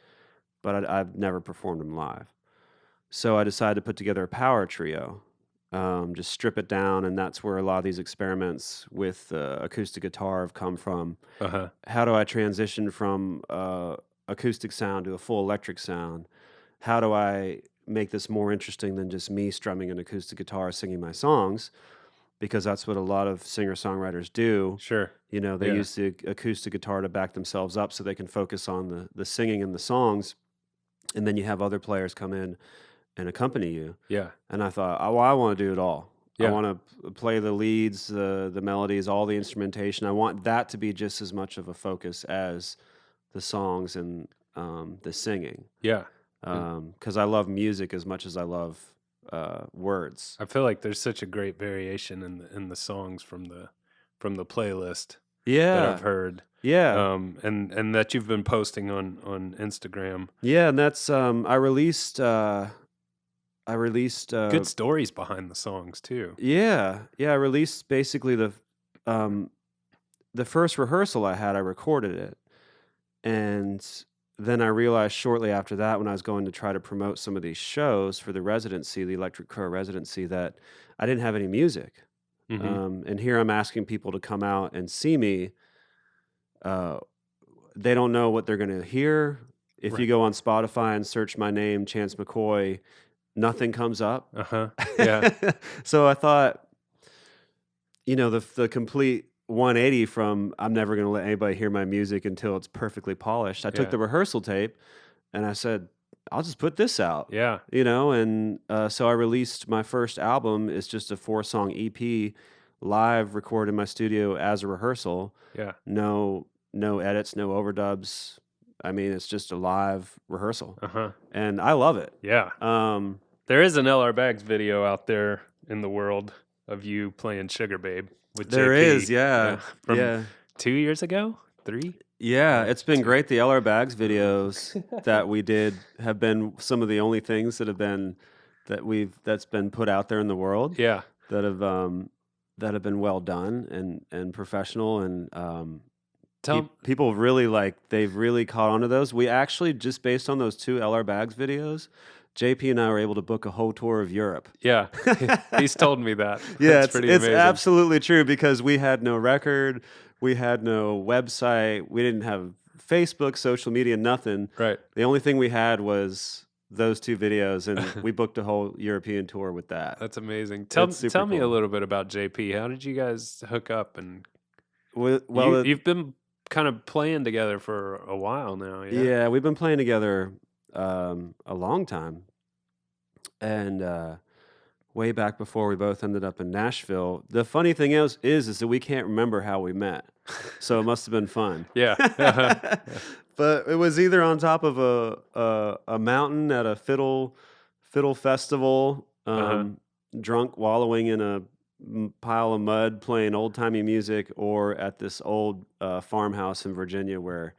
but I've never performed them live. So I decided to put together a power trio, just strip it down, and that's where a lot of these experiments with acoustic guitar have come from. How do I transition from acoustic sound to a full electric sound? How do I make this more interesting than just me strumming an acoustic guitar singing my songs? Because that's what a lot of singer-songwriters do. Sure. They use the acoustic guitar to back themselves up so they can focus on the singing and the songs. And then you have other players come in and accompany you. Yeah. And I thought, I want to do it all. Yeah. I want to play the leads, the melodies, all the instrumentation. I want that to be just as much of a focus as the songs and the singing. Yeah. Because I love music as much as I love words. I feel like there's such a great variation in the songs from the playlist. Yeah, that I've heard. Yeah, and that you've been posting on Instagram. Yeah, and that's I released good stories behind the songs too. Yeah, I released basically the first rehearsal I had, I recorded it. And then I realized shortly after that, when I was going to try to promote some of these shows for the residency, the Electric Crow residency, that I didn't have any music. And here I'm asking people to come out and see me. They don't know what they're going to hear. If you go on Spotify and search my name, Chance McCoy, nothing comes up. Yeah. So I thought, the complete 180 from I'm never going to let anybody hear my music until it's perfectly polished. I took the rehearsal tape and I said, I'll just put this out. Yeah. And so I released my first album. It's just a 4-song EP, live recorded in my studio as a rehearsal. Yeah. No edits, no overdubs. I mean, it's just a live rehearsal. And I love it. Yeah. There is an LR Baggs video out there in the world of you playing Sugar Babe with There JP. is, yeah. From 2 years ago? 3? Yeah, it's been great. The LR Baggs videos that we did have been some of the only things that have been that's been put out there in the world. Yeah. That have been well done and professional, and people really they've really caught on to those. We actually, just based on those 2 LR Baggs videos, JP and I were able to book a whole tour of Europe. Yeah, he's told me that. Yeah, it's it's absolutely true, because we had no record, we had no website, we didn't have Facebook, social media, nothing. Right. The only thing we had was those 2 videos, and we booked a whole European tour with that. That's amazing. Tell me a little bit about JP. How did you guys hook up? And you've been kind of playing together for a while now. Yeah, we've been playing together a long time, and way back before we both ended up in Nashville. The funny thing is that we can't remember how we met, so it must have been fun. Yeah. But it was either on top of a mountain at a fiddle festival, drunk, wallowing in a pile of mud, playing old timey music, or at this old farmhouse in Virginia where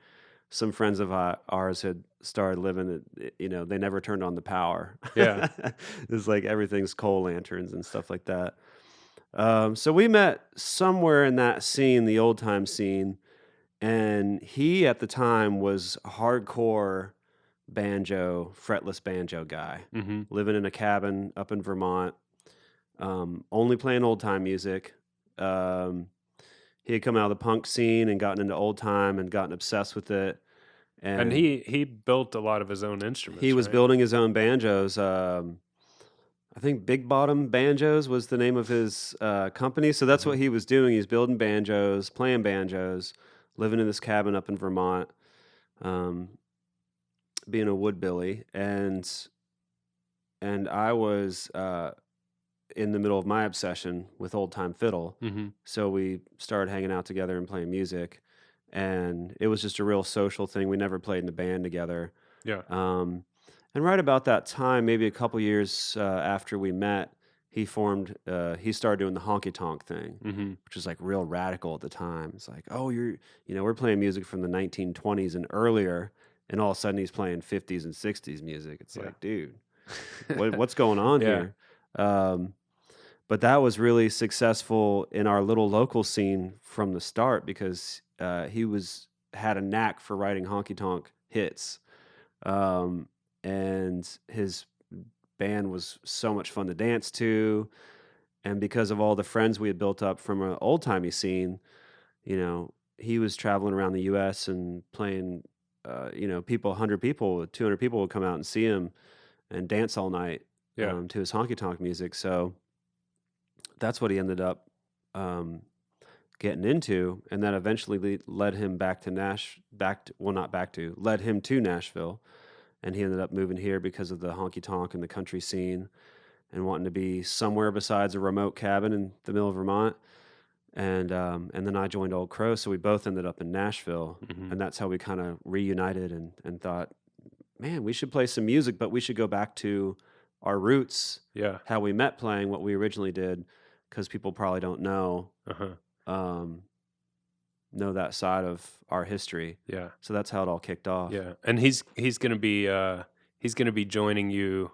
some friends of ours had started living. They never turned on the power. Yeah. It's like everything's coal lanterns and stuff like that. So we met somewhere in that scene, the old time scene, and he at the time was a hardcore fretless banjo guy, living in a cabin up in Vermont, only playing old time music. He had come out of the punk scene and gotten into old time and gotten obsessed with it. And he built a lot of his own instruments. He was building his own banjos. I think Big Bottom Banjos was the name of his company. So that's what he was doing. He's building banjos, playing banjos, living in this cabin up in Vermont, being a woodbilly. And I was in the middle of my obsession with old time fiddle. So we started hanging out together and playing music. And it was just a real social thing. We never played in a band together. Yeah. And right about that time, maybe a couple years after we met, he started doing the honky tonk thing, which was like real radical at the time. It's like, oh, we're playing music from the 1920s and earlier, and all of a sudden he's playing 50s and 60s music. It's like, dude, what's going on here? But that was really successful in our little local scene from the start, because he had a knack for writing honky tonk hits. And his band was so much fun to dance to. And because of all the friends we had built up from an old-timey scene, he was traveling around the U.S. and playing, 100 people, 200 people would come out and see him and dance all night to his honky-tonk music. So that's what he ended up getting into, and that eventually led him led him to Nashville. And he ended up moving here because of the honky tonk and the country scene, and wanting to be somewhere besides a remote cabin in the middle of Vermont. And then I joined Old Crow, so we both ended up in Nashville, and that's how we kind of reunited and thought, man, we should play some music, but we should go back to our roots, how we met playing what we originally did, because people probably don't know that side of our history. Yeah. So that's how it all kicked off. Yeah. And he's going to be joining you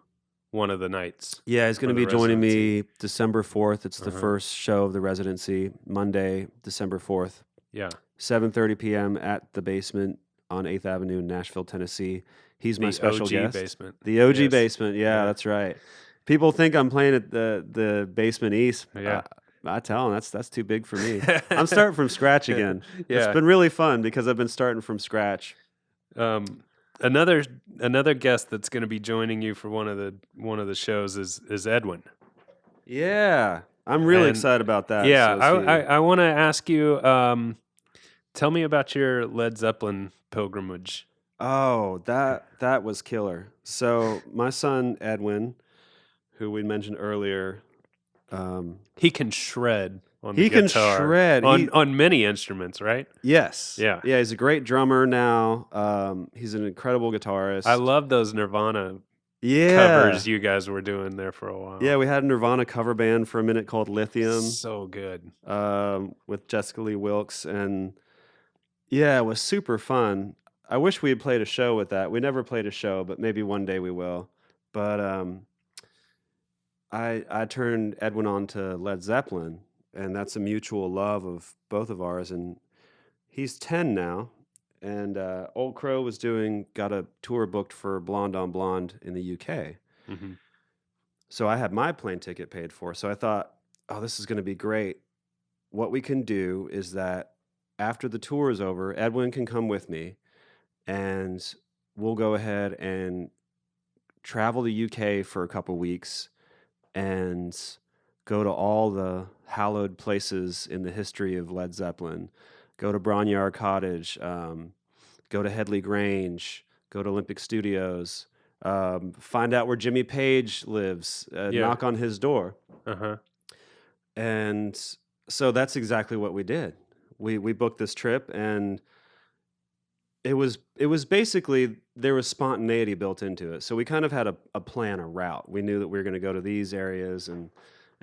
one of the nights. Yeah, he's going to for the be joining residency. me December 4th. It's the Uh-huh. first show of the residency, Monday, December 4th, Yeah. 7:30 p.m. at the Basement on 8th Avenue in Nashville, Tennessee. He's my The special OG guest. basement. The OG Yes. Basement. Yeah, Yeah. that's right. People think I'm playing at the Basement East. Yeah. I tell them that's too big for me. I'm starting from scratch again. It's Yeah. been really fun because I've been starting from scratch. Another guest that's going to be joining you for one of the shows is Edwin. Yeah, I'm really And, excited about that. Yeah, So is he. I want to ask you. Tell me about your Led Zeppelin pilgrimage. Oh, that was killer. So my son Edwin, who we mentioned earlier, He can shred on the he can guitar. shred. On many instruments, right? Yes. Yeah. Yeah, he's a great drummer now. He's an incredible guitarist. I love those Nirvana yeah. covers you guys were doing there for a while. Yeah, we had a Nirvana cover band for a minute called Lithium. So good. With Jessica Lee Wilkes, and yeah, it was super fun. I wish we had played a show with that. We never played a show, but maybe one day we will. But I turned Edwin on to Led Zeppelin, and that's a mutual love of both of ours. And he's 10 now, and Old Crow got a tour booked for Blonde on Blonde in the UK. Mm-hmm. So I had my plane ticket paid for. So I thought, oh, this is going to be great. What we can do is that after the tour is over, Edwin can come with me, and we'll go ahead and travel the UK for a couple weeks and go to all the hallowed places in the history of Led Zeppelin. Go to Bronyard Cottage, go to Headley Grange, go to Olympic Studios, find out where Jimmy Page lives, knock on his door. Uh-huh. And so that's exactly what we did. We booked this trip, and it was basically, there was spontaneity built into it. So we kind of had a plan, a route. We knew that we were going to go to these areas and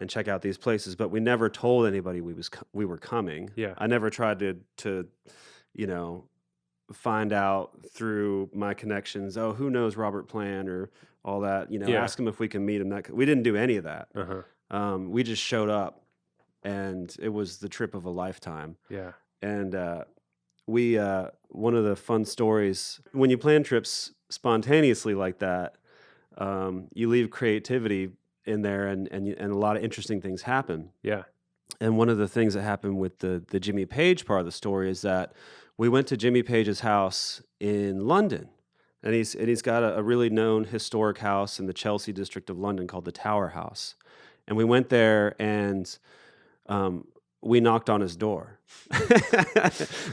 check out these places, but we never told anybody we were coming. Yeah. I never tried to find out through my connections, oh, who knows Robert Plant or all that, ask him if we can meet him. We didn't do any of that. Uh-huh. We just showed up, and it was the trip of a lifetime. Yeah. And one of the fun stories, when you plan trips spontaneously like that, you leave creativity in there, and a lot of interesting things happen. Yeah. And one of the things that happened with the Jimmy Page part of the story is that we went to Jimmy Page's house in London, and he's got a really known historic house in the Chelsea district of London called the Tower House. And we went there, and we knocked on his door,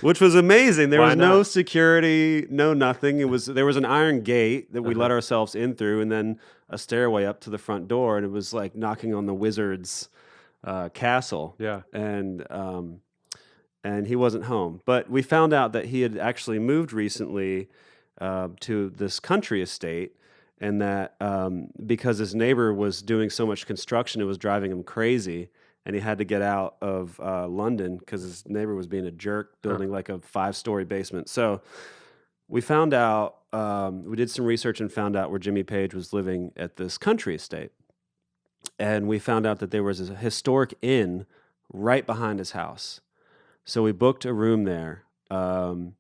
which was amazing. There was no security, no nothing. There was an iron gate that we let ourselves in through, and then a stairway up to the front door, and it was like knocking on the wizard's castle. Yeah. And he wasn't home. But we found out that he had actually moved recently to this country estate, and that because his neighbor was doing so much construction, it was driving him crazy, and he had to get out of London because his neighbor was being a jerk, building like a 5-story basement. So we found out, we did some research and found out where Jimmy Page was living at this country estate. And we found out that there was a historic inn right behind his house. So we booked a room there, and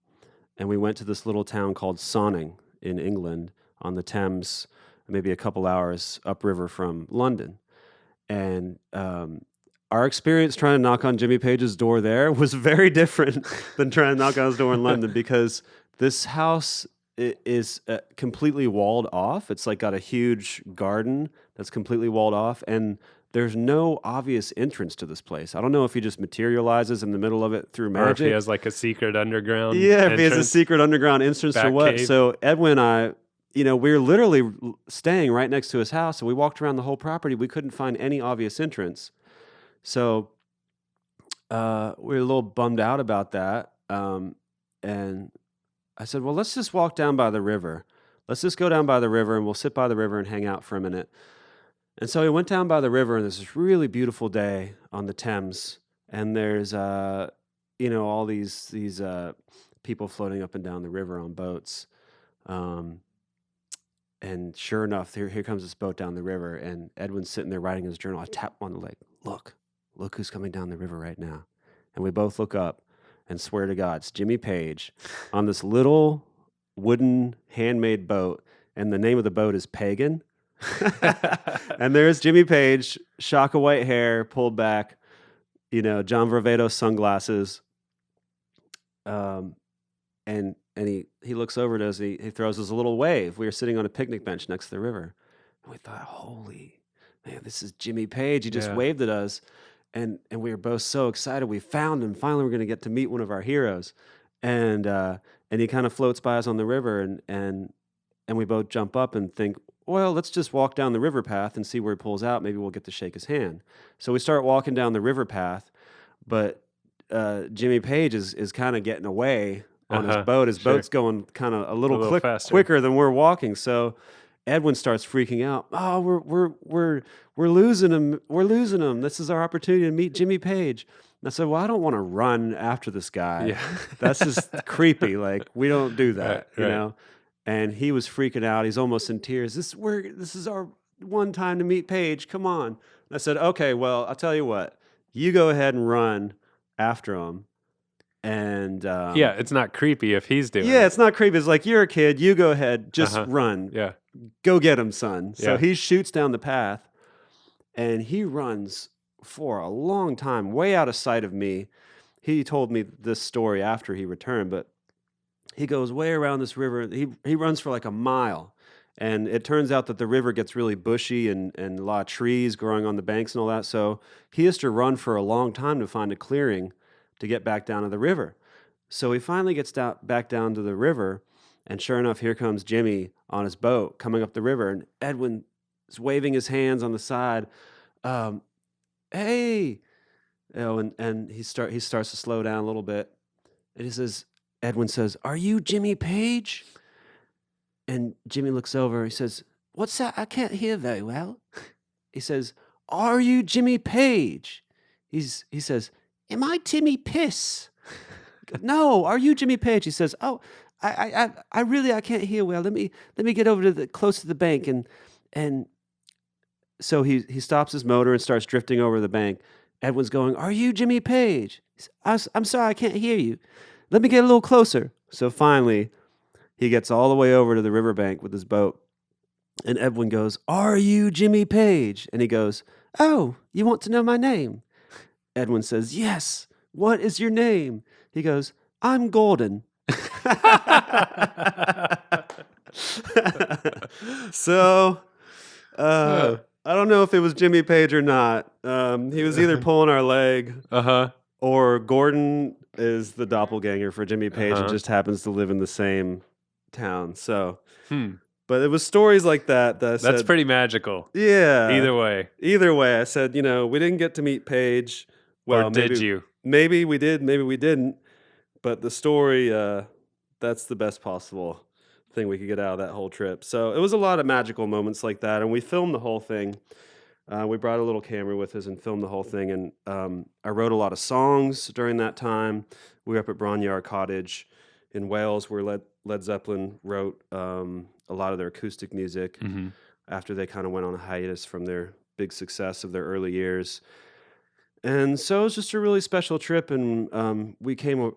we went to this little town called Sonning in England on the Thames, maybe a couple hours upriver from London. And our experience trying to knock on Jimmy Page's door there was very different than trying to knock on his door in London, because this house is completely walled off. It's like got a huge garden that's completely walled off, and there's no obvious entrance to this place. I don't know if he just materializes in the middle of it through magic. Or if he has like a secret underground if he has a secret underground entrance or what. Cave. So Edwin and I, we were literally staying right next to his house, and we walked around the whole property. We couldn't find any obvious entrance. So we were a little bummed out about that. And I said, well, let's just walk down by the river. Let's just go down by the river, and we'll sit by the river and hang out for a minute. And so we went down by the river, and there's this really beautiful day on the Thames, and there's all these people floating up and down the river on boats, And sure enough, here comes this boat down the river, and Edwin's sitting there writing his journal. I tap him on the leg. Look who's coming down the river right now. And we both look up and swear to God, it's Jimmy Page on this little wooden handmade boat. And the name of the boat is Pagan. And there's Jimmy Page, shock of white hair, pulled back, John Varvatos sunglasses. And he looks over at us. He throws us a little wave. We were sitting on a picnic bench next to the river, and we thought, "Holy man, this is Jimmy Page." He just waved at us, and we were both so excited. We found him. Finally, we're going to get to meet one of our heroes, and he kind of floats by us on the river, and we both jump up and think, well, let's just walk down the river path and see where he pulls out. Maybe we'll get to shake his hand. So we start walking down the river path, but Jimmy Page is kind of getting away on his boat. His boat's going kind of a little quicker than we're walking. So Edwin starts freaking out. Oh, we're losing him. We're losing him. This is our opportunity to meet Jimmy Page. And I said, well, I don't want to run after this guy. Yeah. That's just creepy. Like, we don't do that, you know? And he was freaking out. He's almost in tears. This is our one time to meet Page. Come on. And I said, okay, well, I'll tell you what. You go ahead and run after him. And it's not creepy if he's doing it. Yeah, it's not creepy. It's like, you're a kid. You go ahead. Just run. Yeah. Go get him, son. So he shoots down the path, and he runs for a long time, way out of sight of me. He told me this story after he returned, but he goes way around this river. He runs for like a mile. And it turns out that the river gets really bushy and a lot of trees growing on the banks and all that. So he has to run for a long time to find a clearing to get back down to the river. So he finally gets back down to the river, and sure enough, here comes Jimmy on his boat coming up the river, and Edwin is waving his hands on the side. Hey! And he starts to slow down a little bit. And Edwin says, are you Jimmy Page? And Jimmy looks over. He says, what's that? I can't hear very well. He says, are you Jimmy Page? He says, am I Timmy Piss? No, are you Jimmy Page? He says, oh, I really can't hear well. Let me get over to close to the bank. And so he stops his motor and starts drifting over the bank. Edwin's going, are you Jimmy Page? I'm sorry, I can't hear you. Let me get a little closer. So finally, he gets all the way over to the riverbank with his boat. And Edwin goes, are you Jimmy Page? And he goes, oh, you want to know my name? Edwin says, yes. What is your name? He goes, I'm Gordon. So, I don't know if it was Jimmy Page or not. He was either pulling our leg, or Gordon is the doppelganger for Jimmy Page and just happens to live in the same town. So, but it was stories like that I said, that's pretty magical. Yeah. Either way, I said, we didn't get to meet Page. Well, or did you? Maybe we did, maybe we didn't. But the story, that's the best possible thing we could get out of that whole trip. So it was a lot of magical moments like that, and we filmed the whole thing. We brought a little camera with us and filmed the whole thing, and I wrote a lot of songs during that time. We were up at Bronyard Cottage in Wales, where Led Zeppelin wrote a lot of their acoustic music after they kind of went on a hiatus from their big success of their early years. And so it was just a really special trip, and we came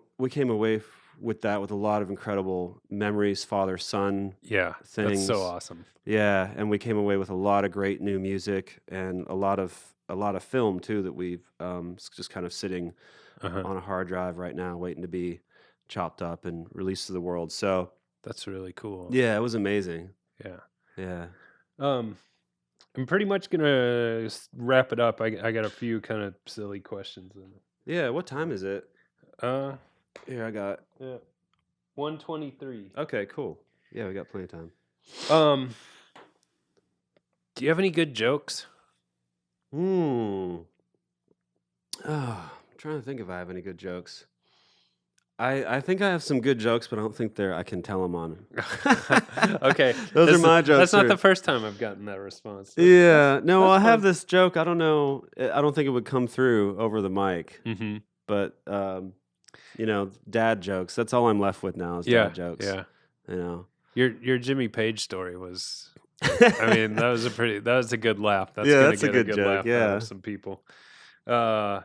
away with that with a lot of incredible memories, father-son things. That's so awesome. Yeah, and we came away with a lot of great new music and a lot of film too that we've just kind of sitting on a hard drive right now, waiting to be chopped up and released to the world. So that's really cool. Yeah, it was amazing. Yeah. I'm pretty much gonna wrap it up. I got a few kind of silly questions. Yeah, what time is it? Here I got 1:23. Okay, cool. Yeah, we got plenty of time. Do you have any good jokes? I'm trying to think if I have any good jokes. I think I have some good jokes, but I don't think I can tell them on. Okay. Those are my jokes. That's not the first time I've gotten that response. Yeah. No, I have this joke. I don't know. I don't think it would come through over the mic. But, dad jokes. That's all I'm left with now is dad jokes. Yeah. You know. Your Jimmy Page story was I mean, that was a good laugh. That's Yeah, gonna that's a get a good good joke. laugh out Yeah. of some people. Uh,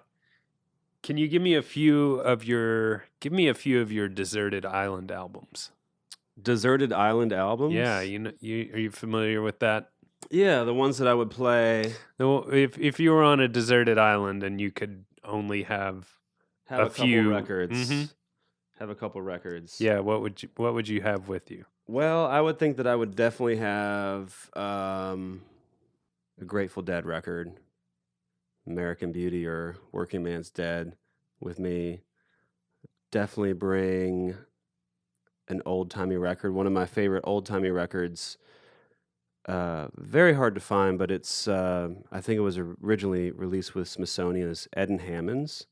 can you give me a few of your deserted island albums? Deserted Island albums? Yeah, are you familiar with that? Yeah, the ones that I would play. No, if you were on a deserted island and you could only have Have a a couple few, records. Have a couple records. yeah, what would you have with you? Well, I would think that I would definitely have a Grateful Dead record, American Beauty or Working Man's Dead with me. Definitely bring an old-timey record. One of my favorite old-timey records. Very hard to find, but it's I think it was originally released with Smithsonian's Ed and Hammond's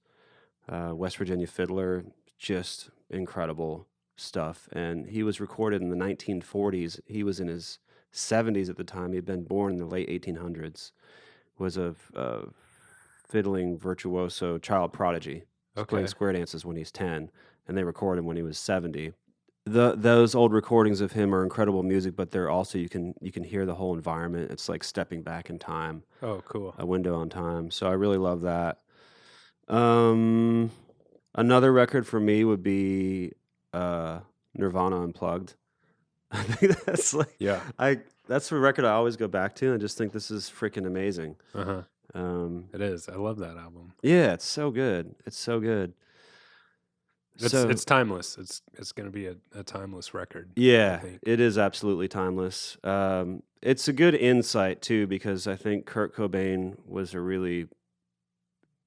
West Virginia fiddler. Just incredible stuff. And he was recorded in the 1940s. He was in his 70s at the time. He'd been born in the late 1800s. Was a fiddling virtuoso child prodigy. Was playing square dances when he's 10, and they recorded him when he was 70. Those old recordings of him are incredible music, but they're also you can hear the whole environment. It's like stepping back in time, Oh, cool. a window on time. So I really love that. Another record for me would be Nirvana Unplugged. I think that's like Yeah. that's the record I always go back to, and I just think this is freaking amazing. Uh-huh. It is. I love that album. Yeah, it's so good. It's so good. It's timeless. It's going to be a timeless record. Yeah, I think. it is absolutely timeless. It's a good insight too, because I think Kurt Cobain was a really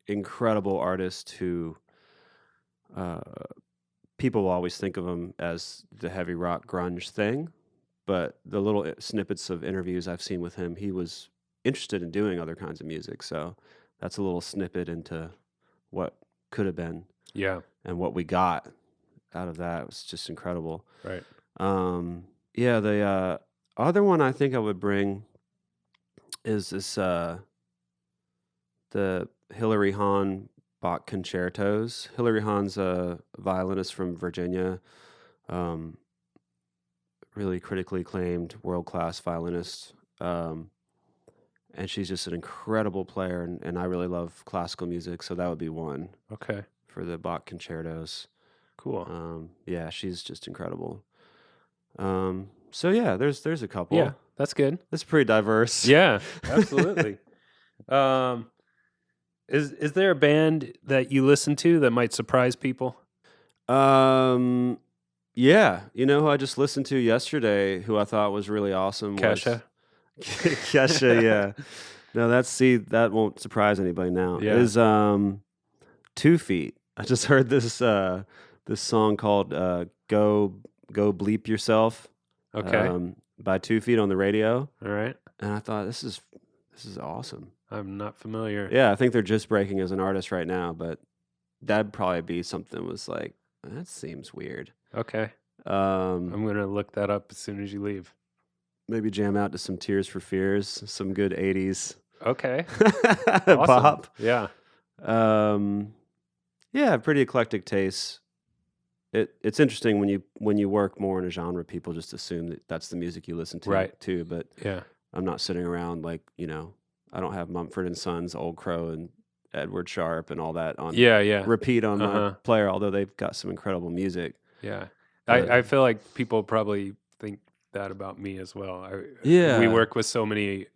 incredible artist who people will always think of him as the heavy rock grunge thing, but the little snippets of interviews I've seen with him, he was interested in doing other kinds of music. So that's a little snippet into what could have been. Yeah. And what we got out of that was just incredible. Right. Yeah, the other one I think I would bring is this the Hilary Hahn Bach concertos. Hilary Hahn's a violinist from Virginia, really critically acclaimed, world-class violinist. And she's just an incredible player, and I really love classical music, so that would be one. Okay. For the Bach concertos. Cool. Yeah, she's just incredible. So yeah, there's a couple. Yeah, that's good. It's pretty diverse. Yeah, absolutely. Is there a band that you listen to that might surprise people? Yeah, you know who I just listened to yesterday, who I thought was really awesome. Kesha. Kesha, yeah. No, that won't surprise anybody now. Yeah. Is 2 Feet. I just heard this song called "Go Bleep Yourself." Okay. By 2 Feet on the radio. All right. And I thought this is awesome. I'm not familiar. Yeah, I think they're just breaking as an artist right now, but that'd probably be something that was like, that seems weird. Okay. I'm gonna look that up as soon as you leave. Maybe jam out to some Tears for Fears, some good 80s. Okay. Pop. Yeah. Yeah, pretty eclectic tastes. It's interesting when you work more in a genre, people just assume that that's the music you listen to, right, too. But yeah, I'm not sitting around like, I don't have Mumford and Sons, Old Crow, and Edward Sharpe and all that on repeat on my player. Although they've got some incredible music. Yeah, I feel like people probably think that about me as well. We work with so many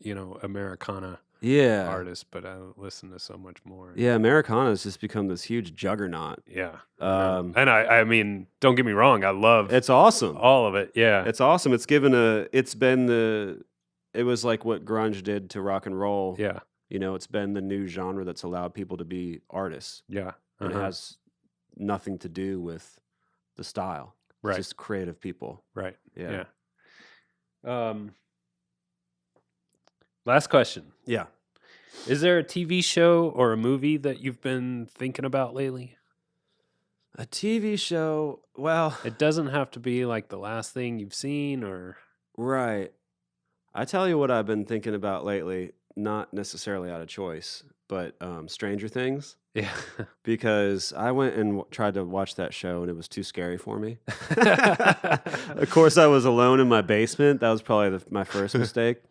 Americana artists, but I listen to so much more. Yeah, Americana has just become this huge juggernaut. Yeah. And I mean, don't get me wrong, I love it's awesome. All of it. Yeah. It's awesome. It was like what grunge did to rock and roll. Yeah. It's been the new genre that's allowed people to be artists. Yeah. And it has nothing to do with the style. Right. It's just creative people. Right. Yeah. Last question. Yeah. Is there a TV show or a movie that you've been thinking about lately? A TV show? Well, it doesn't have to be like the last thing you've seen or... Right. I tell you what I've been thinking about lately, not necessarily out of choice, but Stranger Things. Yeah. because I went and tried to watch that show and it was too scary for me. Of course, I was alone in my basement. That was probably my first mistake.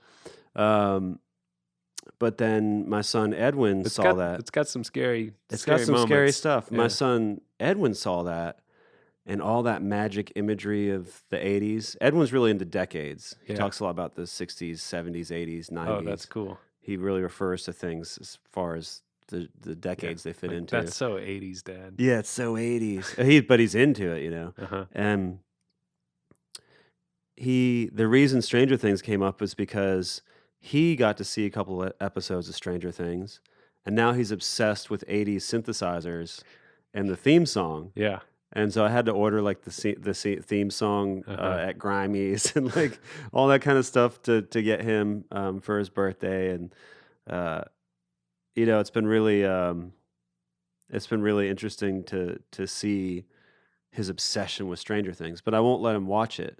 But then my son Edwin saw that. It's got some scary. It's got some scary moments. stuff. Yeah. My son Edwin saw that and all that magic imagery of the 80s. Edwin's really into decades. He talks a lot about the 60s, 70s, 80s, 90s. Oh, that's cool. He really refers to things as far as the decades they fit into. That's so 80s, Dad. Yeah, it's so 80s. But he's into it, you know. Uh-huh. And the reason Stranger Things came up was because he got to see a couple of episodes of Stranger Things, and now he's obsessed with 80s synthesizers and the theme song. Yeah. And so I had to order like the theme song at Grimey's and like all that kind of stuff to get him for his birthday. And you know, it's been really interesting to see his obsession with Stranger Things. But I won't let him watch it.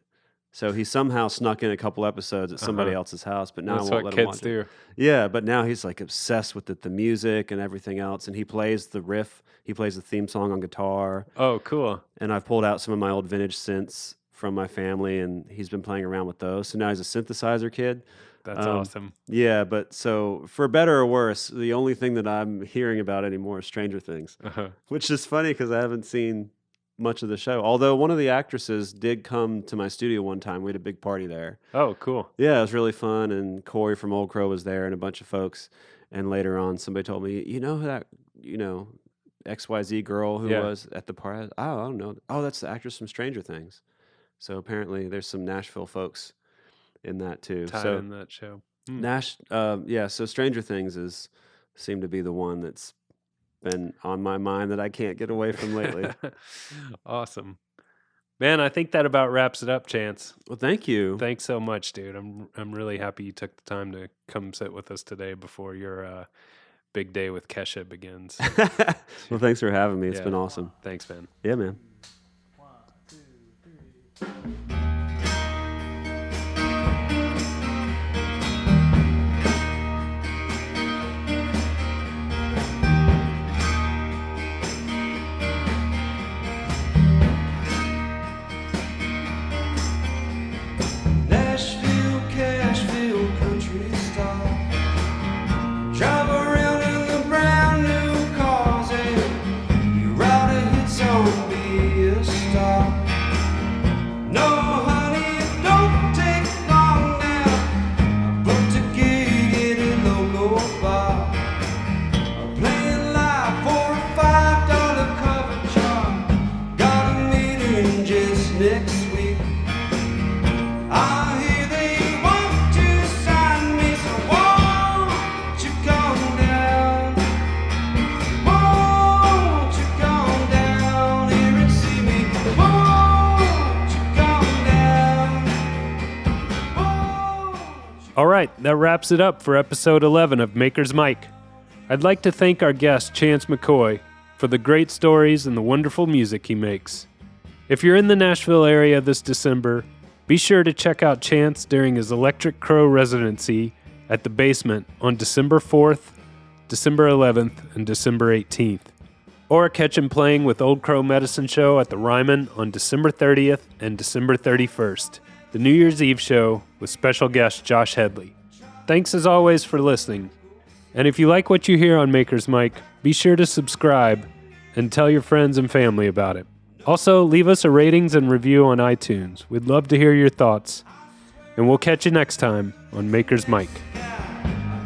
So he somehow snuck in a couple episodes at somebody else's house, but now That's I won't what let him kids watch do. it. Yeah, but now he's like obsessed with the music and everything else, and he plays the riff. He plays the theme song on guitar. Oh, cool. And I've pulled out some of my old vintage synths from my family, and he's been playing around with those. So now he's a synthesizer kid. That's awesome. Yeah, but so for better or worse, the only thing that I'm hearing about anymore is Stranger Things, which is funny because I haven't seen much of the show. Although one of the actresses did come to my studio one time. We had a big party there. Oh, cool. Yeah, it was really fun. And Corey from Old Crow was there and a bunch of folks. And later on, somebody told me, XYZ girl who was at the party. I don't know. Oh, that's the actress from Stranger Things. So apparently there's some Nashville folks in that too. So in that show. So Stranger Things seemed to be the one that's been on my mind that I can't get away from lately. Awesome. Man, I think that about wraps it up, Chance. Well, thank you. Thanks so much, dude. I'm really happy you took the time to come sit with us today before your big day with Kesha begins. Well, thanks for having me. It's been awesome. Thanks, man. Yeah, man. 1, 2, 3. Nashville, Cashville, country star. Drive around in the brand new cars and you write a hit song, be a star. No, honey, it don't take long now. I booked a gig in a local bar. I'm playing live for a $5 cover charge. Got a meeting just next week. I hear they want to sign me, so won't you come down? Won't you come down here and see me? Won't you come down? All right, that wraps it up for episode 11 of Maker's Mic. I'd like to thank our guest, Chance McCoy, for the great stories and the wonderful music he makes. If you're in the Nashville area this December, be sure to check out Chance during his Electric Crow residency at the Basement on December 4th, December 11th, and December 18th. Or catch him playing with Old Crow Medicine Show at the Ryman on December 30th and December 31st, the New Year's Eve show with special guest Josh Headley. Thanks as always for listening. And if you like what you hear on Maker's Mic, be sure to subscribe and tell your friends and family about it. Also, leave us a ratings and review on iTunes. We'd love to hear your thoughts. And we'll catch you next time on Maker's Mic.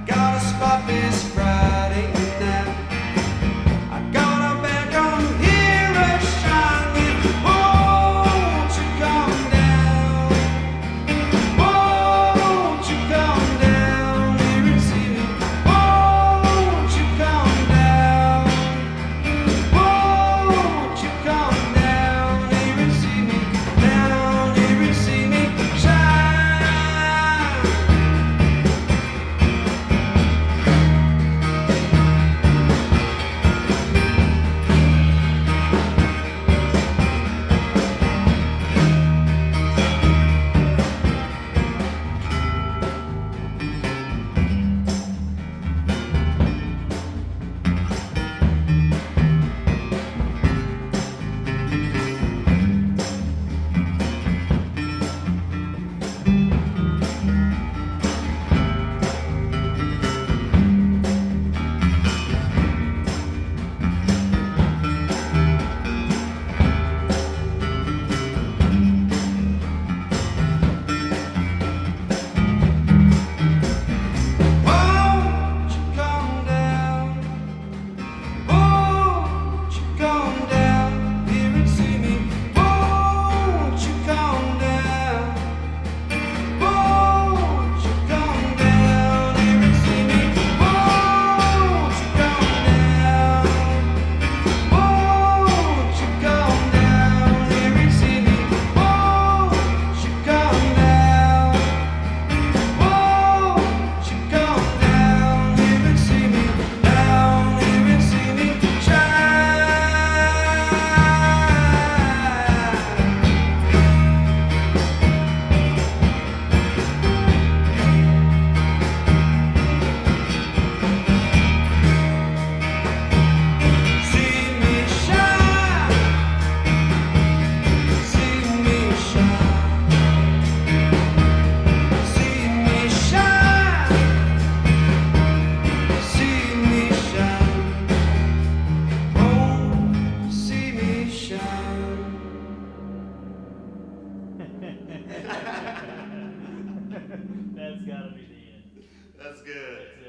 Got a spot this Friday night. I got a band on here a shining. Won't you come down? Won't you come down here and see me? Won't you come down? Won't you come down here and see me? Down here and see me shine. good.